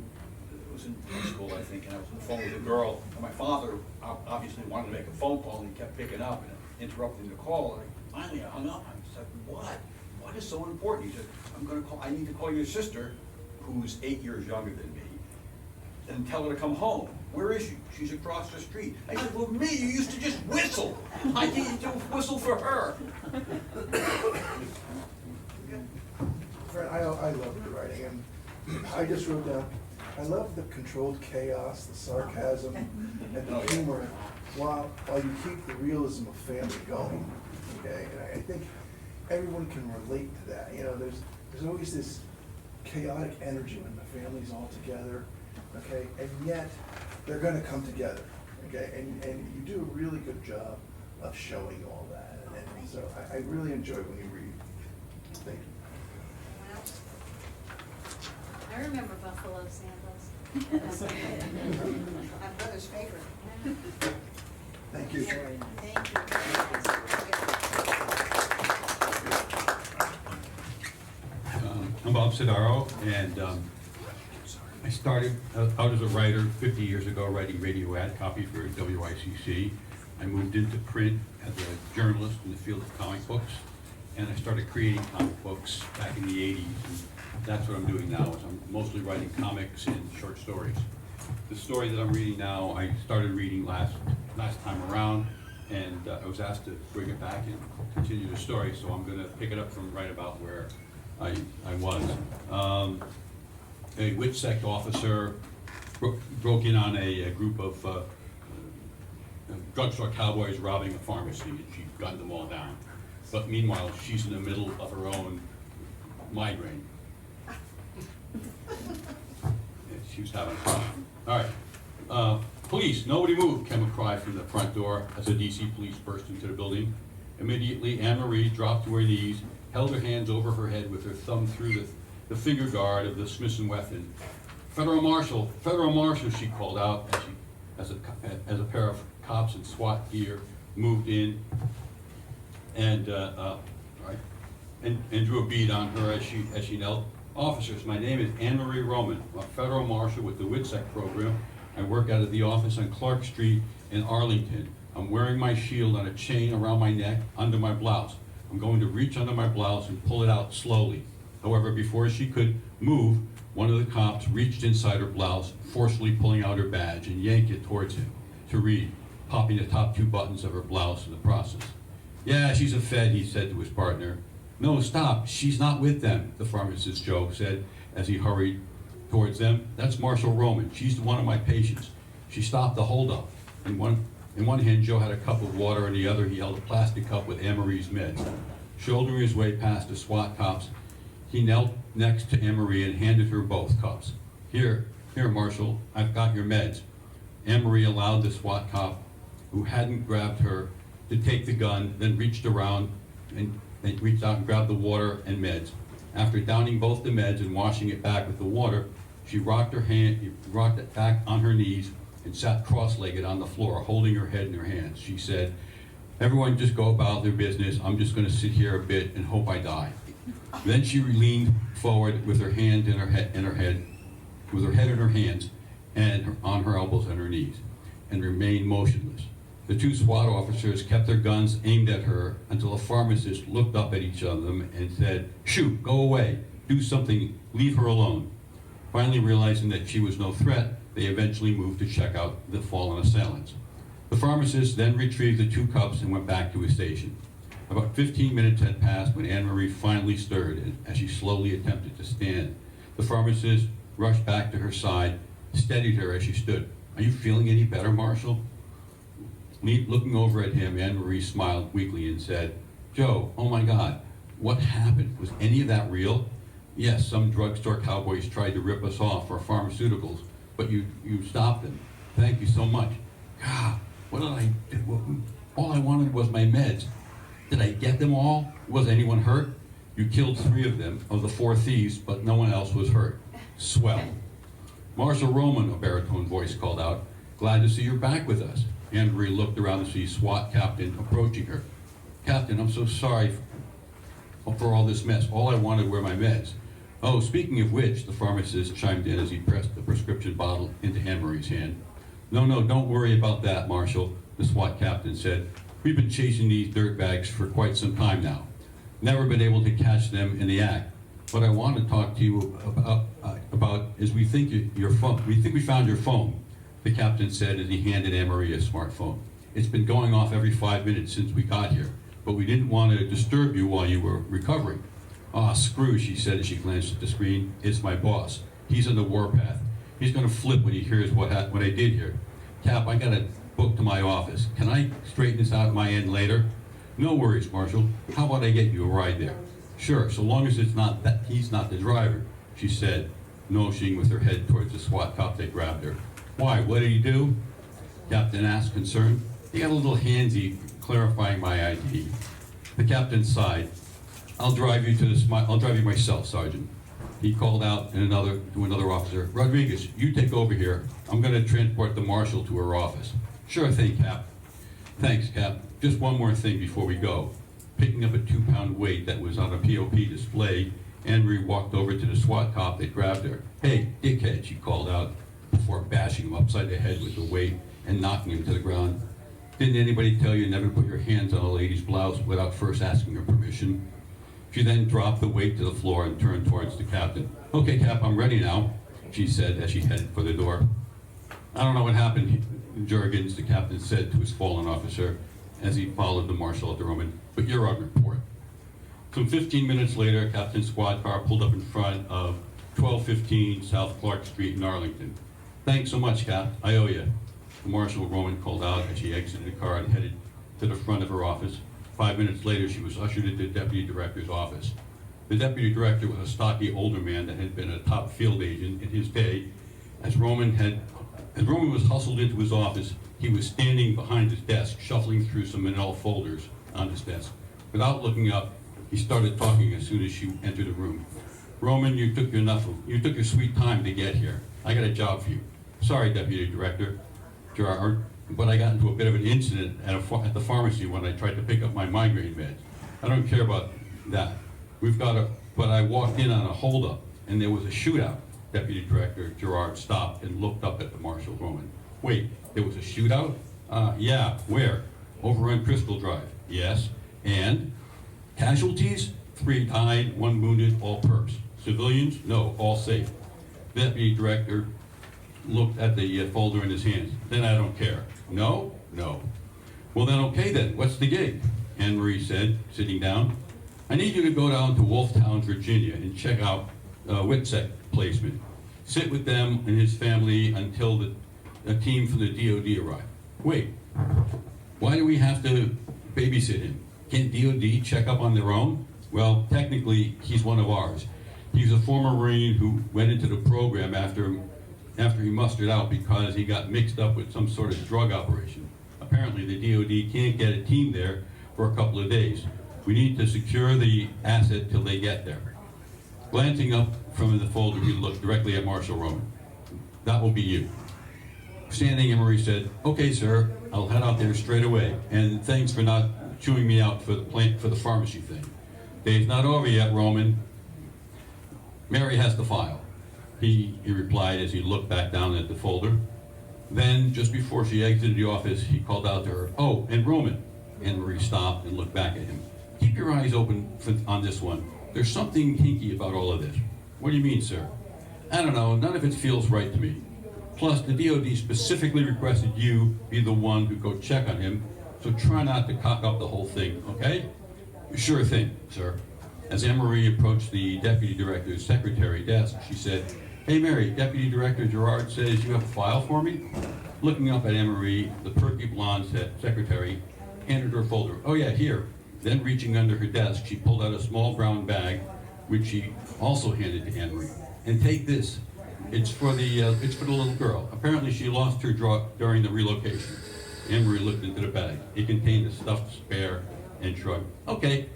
it was in high school, I think, and I was on the phone with a girl, and my father obviously wanted to make a phone call, and he kept picking up and interrupting the call, and finally I hung up. I said, "What? What is so important?" He said, I need to call your sister, who's 8 years younger than me, and tell her to come home." "Where is she?" "She's across the street." I said, "Well, me, you used to just whistle. I need to whistle for her." Fred, I love your writing, and I just wrote down, I love the controlled chaos, the sarcasm, and the humor, while you keep the realism of family going, okay? And I think everyone can relate to that. You know, there's always this chaotic energy when the family's all together, okay? And yet, they're gonna come together, okay? And you do a really good job of showing all that. And so I really enjoy when you read. Thank you. I remember Buffalo Sandals. My brother's favorite. Thank you. Thank you. I'm Bob Sidaro, and I started out as a writer 50 years ago, writing radio ad copy for WICC. I moved into print as a journalist in the field of comic books, and I started creating comic books back in the 80s. And that's what I'm doing now, is I'm mostly writing comics and short stories. The story that I'm reading now, I started reading last time around, and I was asked to bring it back and continue the story, so I'm going to pick it up from right about where I was. A witch sect officer broke in on a group of drugstore cowboys robbing a pharmacy, and she gunned them all down. But meanwhile, she's in the middle of her own migraine. She was having a problem. All right. Police, nobody move, came a cry from the front door as the DC police burst into the building. Immediately, Anne Marie dropped to her knees, held her hands over her head with her thumb through the finger guard of the Smith & Wesson. Federal Marshal, she called out as a pair of cops in SWAT gear moved in and drew a bead on her as she knelt. Officers, my name is Anne Marie Roman. I'm a federal marshal with the WITSEC program. I work out of the office on Clark Street in Arlington. I'm wearing my shield on a chain around my neck under my blouse. I'm going to reach under my blouse and pull it out slowly. However, before she could move, one of the cops reached inside her blouse, forcefully pulling out her badge and yanked it towards him to read, popping the top 2 buttons of her blouse in the process. Yeah, she's a Fed, he said to his partner. No, stop, she's not with them, the pharmacist Joe said as he hurried towards them. That's Marshal Roman. She's one of my patients. She stopped the holdup. In one hand, Joe had a cup of water. In the other, he held a plastic cup with Anne Marie's meds. Shouldering his way past the SWAT cops, he knelt next to Anne Marie and handed her both cups. Here, Marshal, I've got your meds. Anne Marie allowed the SWAT cop, who hadn't grabbed her, to take the gun, then reached around and reached out and grabbed the water and meds. After downing both the meds and washing it back with the water, she rocked it back on her knees and sat cross-legged on the floor, holding her head in her hands. She said, everyone just go about their business. I'm just gonna sit here a bit and hope I die. Then she leaned forward with her hand in her head in her hands and on her elbows and her knees, and remained motionless. The 2 SWAT officers kept their guns aimed at her until a pharmacist looked up at each of them and said, shoot, go away, do something, leave her alone. Finally realizing that she was no threat, they eventually moved to check out the fallen assailants. The pharmacist then retrieved the 2 cups and went back to his station. About 15 minutes had passed when Anne Marie finally stirred, and as she slowly attempted to stand, the pharmacist rushed back to her side, steadied her as she stood. Are you feeling any better, Marshal? Looking over at him, Anne Marie smiled weakly and said, Joe, oh my God, what happened? Was any of that real? Yes, some drugstore cowboys tried to rip us off for pharmaceuticals, but you stopped them. Thank you so much. God, what did I do? All I wanted was my meds. Did I get them all? Was anyone hurt? You killed 3 of them, of the 4 thieves, but no one else was hurt. Swell. Marshal Roman, a baritone voice called out. Glad to see you're back with us. Anne Marie looked around to see SWAT captain approaching her. Captain, I'm so sorry for all this mess. All I wanted were my meds. Oh, speaking of which, the pharmacist chimed in as he pressed the prescription bottle into Anne Marie's hand. No, don't worry about that, Marshal, the SWAT captain said. We've been chasing these dirtbags for quite some time now. Never been able to catch them in the act. What I want to talk to you about is we think we found your phone, the captain said as he handed Anne Marie a smartphone. It's been going off every 5 minutes since we got here, but we didn't want to disturb you while you were recovering. Ah, screw, she said as she glanced at the screen. It's my boss. He's on the warpath. He's going to flip when he hears what I did here. Cap, I got a book to my office. Can I straighten this out at my end later? No worries, Marshal. How about I get you a ride there? Sure, so long as it's not that he's not the driver, she said, noshing with her head towards the SWAT cop that grabbed her. Why, what did he do? Captain asked, concerned. He got a little handsy clarifying my ID. The captain sighed. I'll drive you myself, Sergeant. He called out to another officer, Rodriguez, you take over here. I'm going to transport the marshal to her office. Sure thing, Cap. Thanks, Cap. Just one more thing before we go. Picking up a 2-pound weight that was on a POP display, Anne Marie walked over to the SWAT cop that grabbed her. Hey, dickhead, she called out before bashing him upside the head with the weight and knocking him to the ground. Didn't anybody tell you never put your hands on a lady's blouse without first asking her permission? She then dropped the weight to the floor and turned towards the captain. Okay, Cap, I'm ready now, she said as she headed for the door. I don't know what happened, Jurgens, the captain said to his fallen officer as he followed the marshal at the Roman, but you're on report. Some 15 minutes later, Captain's squad car pulled up in front of 1215 South Clark Street in Arlington. Thanks so much, Cap. I owe you. The Marshal Roman called out as she exited the car and headed to the front of her office. 5 minutes later, she was ushered into the deputy director's office. The deputy director was a stocky older man that had been a top field agent in his day. As Roman had As Roman was hustled into his office, he was standing behind his desk, shuffling through some manila folders on his desk. Without looking up, he started talking as soon as she entered the room. Roman, you took your sweet time to get here. I got a job for you. Sorry, Deputy Director Gerard, but I got into a bit of an incident at the pharmacy when I tried to pick up my migraine meds. I don't care about that. But I walked in on a holdup, and there was a shootout. Deputy Director Gerard stopped and looked up at the Marshal Roman. Wait, there was a shootout? Yeah, where? Over on Crystal Drive. Yes, and? Casualties? 3 died, 1 wounded, all perps. Civilians? No, all safe. Deputy Director looked at the folder in his hands. Then I don't care. No? No. Well then, okay then, what's the gig? Anne Marie said, sitting down. I need you to go down to Wolftown, Virginia and check out WITSEC placement. Sit with them and his family until a team from the DOD arrive. Wait, why do we have to babysit him? Can't DOD check up on their own? Well, technically, he's one of ours. He's a former Marine who went into the program after he mustered out because he got mixed up with some sort of drug operation. Apparently, the DOD can't get a team there for a couple of days. We need to secure the asset till they get there. Glancing up from the folder, he looked directly at Marshal Roman. That will be you. Standing, Emery said, okay, sir, I'll head out there straight away. And thanks for not chewing me out for the pharmacy thing. Day's not over yet, Roman. Mary has the file. He replied as he looked back down at the folder. Then, just before she exited the office, he called out to her, oh, and Roman. Anne-Marie stopped and looked back at him. Keep your eyes open on this one. There's something hinky about all of this. What do you mean, sir? I don't know, none of it feels right to me. Plus, the DOD specifically requested you be the one to go check on him, so try not to cock up the whole thing, okay? Sure thing, sir. As Anne-Marie approached the Deputy Director's secretary desk, she said, hey Mary, Deputy Director Gerard says you have a file for me? Looking up at Anne-Marie, the perky blonde secretary handed her a folder. Oh yeah, here. Then reaching under her desk, she pulled out a small brown bag, which she also handed to Anne-Marie. And take this. It's for the little girl. Apparently she lost her drawer during the relocation. Anne-Marie looked into the bag. It contained a stuffed spare and shrugged. Okay.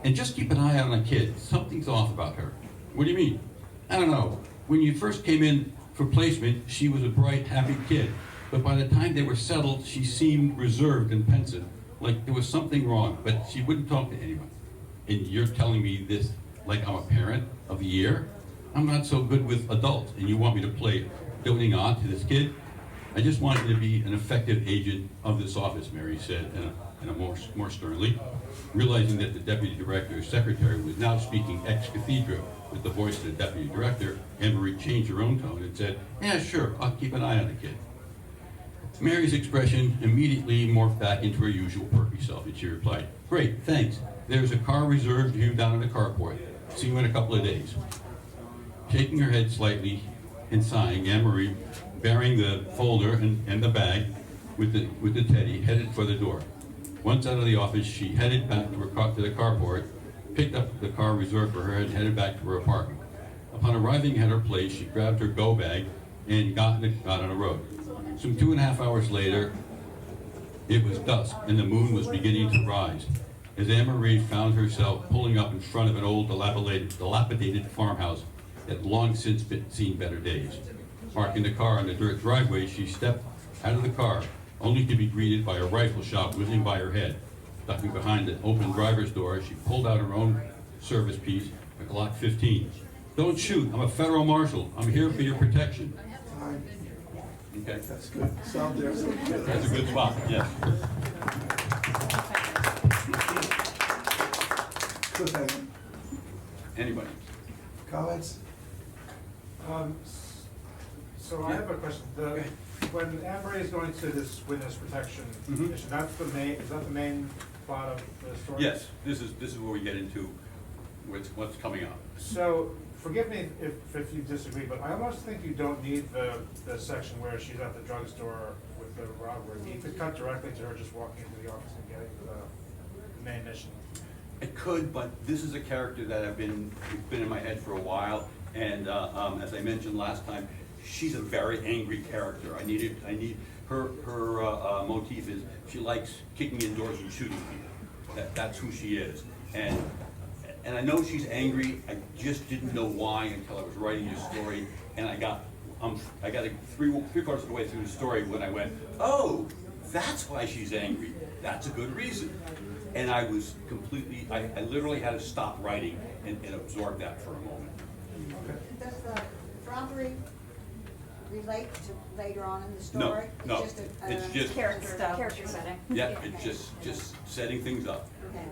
And just keep an eye out on the kid. Something's off about her. What do you mean? I don't know. When you first came in for placement, she was a bright, happy kid. But by the time they were settled, she seemed reserved and pensive, like there was something wrong, but she wouldn't talk to anyone. And you're telling me this like I'm a parent of the year? I'm not so good with adults, and you want me to play doting on to this kid? I just want you to be an effective agent of this office, Mary said, and more sternly. Realizing that the Deputy Director's secretary was now speaking ex cathedra with the voice of the Deputy Director, Anne-Marie changed her own tone and said, yeah, sure, I'll keep an eye on the kid. Mary's expression immediately morphed back into her usual perky self, and she replied, great, thanks. There's a car reserved for you down in the carport. See you in a couple of days. Shaking her head slightly and sighing, Anne-Marie, bearing the folder and the bag with the teddy, headed for the door. Once out of the office, she headed back to the carport, picked up the car reserved for her, and headed back to her apartment. Upon arriving at her place, she grabbed her go bag and got on the road. Some 2.5 hours later, it was dusk, and the moon was beginning to rise. As Anne-Marie found herself pulling up in front of an old dilapidated farmhouse that long since seen better days. Parking the car on the dirt driveway, she stepped out of the car, only to be greeted by a rifle shot whizzing by her head. Ducking behind the open driver's door, she pulled out her own service piece, a Glock 15. Don't shoot, I'm a federal marshal. I'm here for your protection. Okay. That's good. Stop there. That's a good spot, yes. Cliffhanger. Anybody? Comments? So I have a question. When Anne-Marie is going to this witness protection issue, is that the main plot of the story? Yes, this is where we get into what's coming up. So, forgive me if you disagree, but I almost think you don't need the section where she's at the drugstore with the robbery. You could cut directly to her just walking into the office and getting to the main mission. It could, but this is a character that it's been in my head for a while, and as I mentioned last time, she's a very angry character. I need her motif is she likes kicking indoors and shooting people. That's who she is. And I know she's angry. I just didn't know why until I was writing this story, and I got three-quarters of the way through the story when I went, oh, that's why she's angry. That's a good reason. And I was completely, I literally had to stop writing and absorb that for a moment. Does the robbery relate to later on in the story? No, It's it's just, Character setting. yeah, it's just setting things up. Okay.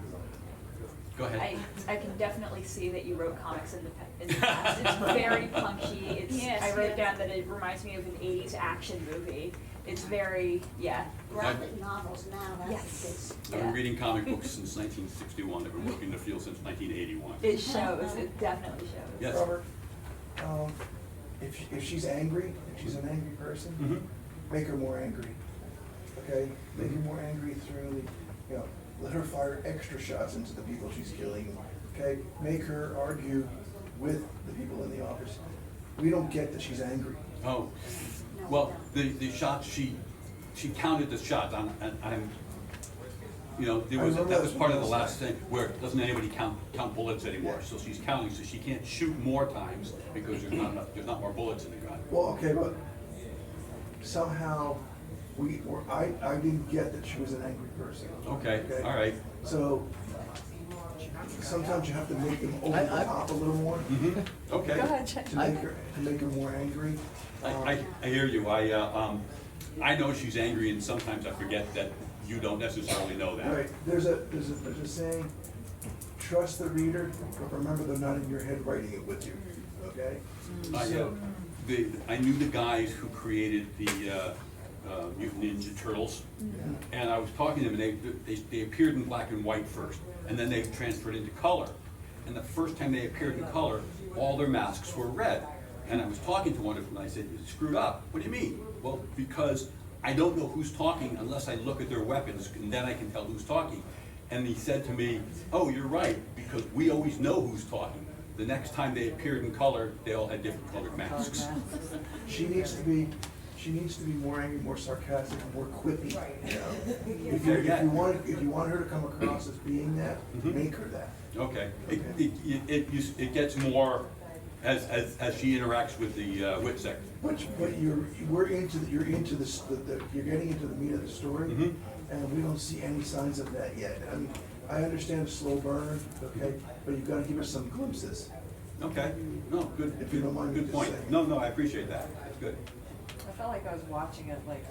Go ahead. I can definitely see that you wrote comics in the past. It's very punchy. Yes, I wrote yes. down that it reminds me of an 80s action movie. It's very, yeah. Graphic novels now, that's Yes. I've been reading comic books since 1961. I've been working in the field since 1981. It shows. It definitely shows. Yes. Robert, if she's angry, if she's an angry person, make her more angry. Okay? Make her more angry through, let her fire extra shots into the people she's killing. Okay? Make her argue with the people in the office. We don't get that she's angry. Oh, well, the shots, she counted the shots. That was part of the last thing, where doesn't anybody count bullets anymore? So she's counting, so she can't shoot more times because there's not more bullets in the gun. Well, okay, but somehow I didn't get that she was an angry person. Okay, all right. So sometimes you have to make them over the top a little more. Okay. Go ahead, Jen. To make her more angry. I hear you. I know she's angry, and sometimes I forget that you don't necessarily know that. Right, there's a saying, trust the reader, but remember they're not in your head writing it with you, okay? I knew the guys who created the Mutant Ninja Turtles, and I was talking to them, and they appeared in black and white first, and then they transferred into color. And the first time they appeared in color, all their masks were red. And I was talking to one of them, and I said, "You screwed up." "What do you mean?" "Well, because I don't know who's talking unless I look at their weapons, and then I can tell who's talking." And he said to me, "Oh, you're right, because we always know who's talking." The next time they appeared in color, they all had different colored masks. She needs to be more angry, more sarcastic, more quippy, you know? If you want her to come across as being that, make her that. Okay. It gets more as she interacts with the wit sector. But you're getting into the meat of the story, and we don't see any signs of that yet. I mean, I understand a slow burn, okay, but you've got to give us some glimpses. Okay. No, good. If you don't mind me Good just point. saying. No, I appreciate that. That's good. I felt like I was watching it like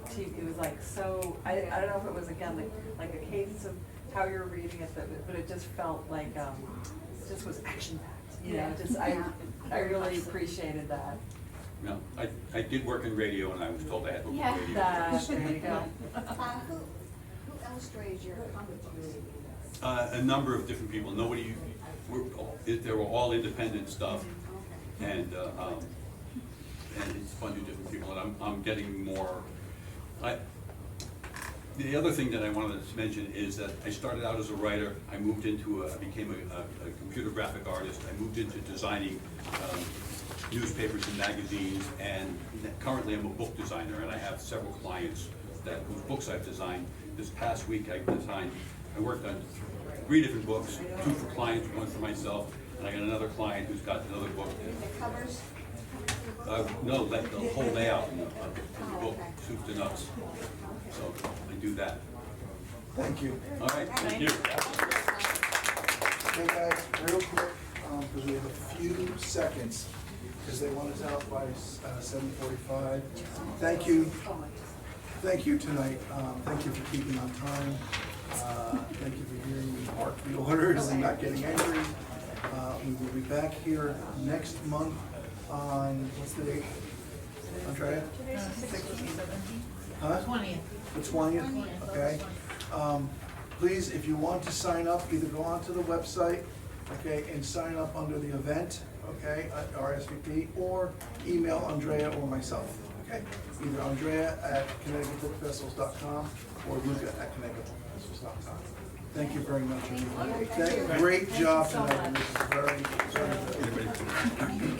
TV. It was like so. I don't know if it was again like a cadence of how you're reading it, but it just felt like it just was action packed. You know, just I really appreciated that. No, I did work in radio, and I was told I had to work in radio. There you go. Who illustrated your comics? A number of different people. They were all independent stuff, and it's a bunch of different people. And I'm getting more. The other thing that I wanted to mention is that I started out as a writer. I moved into became a computer graphic artist. I moved into designing newspapers and magazines, and currently I'm a book designer, and I have several clients whose books I've designed. This past week I worked on 3 different books, 2 for clients, 1 for myself, and I got another client who's got another book. The covers? No, the whole layout of the book, soup to nuts. So I do that. Thank you. All right, thank you. Hey guys, real quick, because we have a few seconds, because they want us out by 7:45. Thank you. Thank you tonight. Thank you for keeping on time. Thank you for hearing me bark the orders and not getting angry. We will be back here next month on, what's the date? Andrea? Today's the 16th. Huh? 20th. The 20th, okay. Please, if you want to sign up, either go onto the website, okay, and sign up under the event, okay, at RSVP, or email Andrea or myself, okay? Either Andrea at ConnecticutBookFestivals.com or Luca at ConnecticutBookFestivals.com. Thank you very much, everybody. Great job tonight. This is very, very good.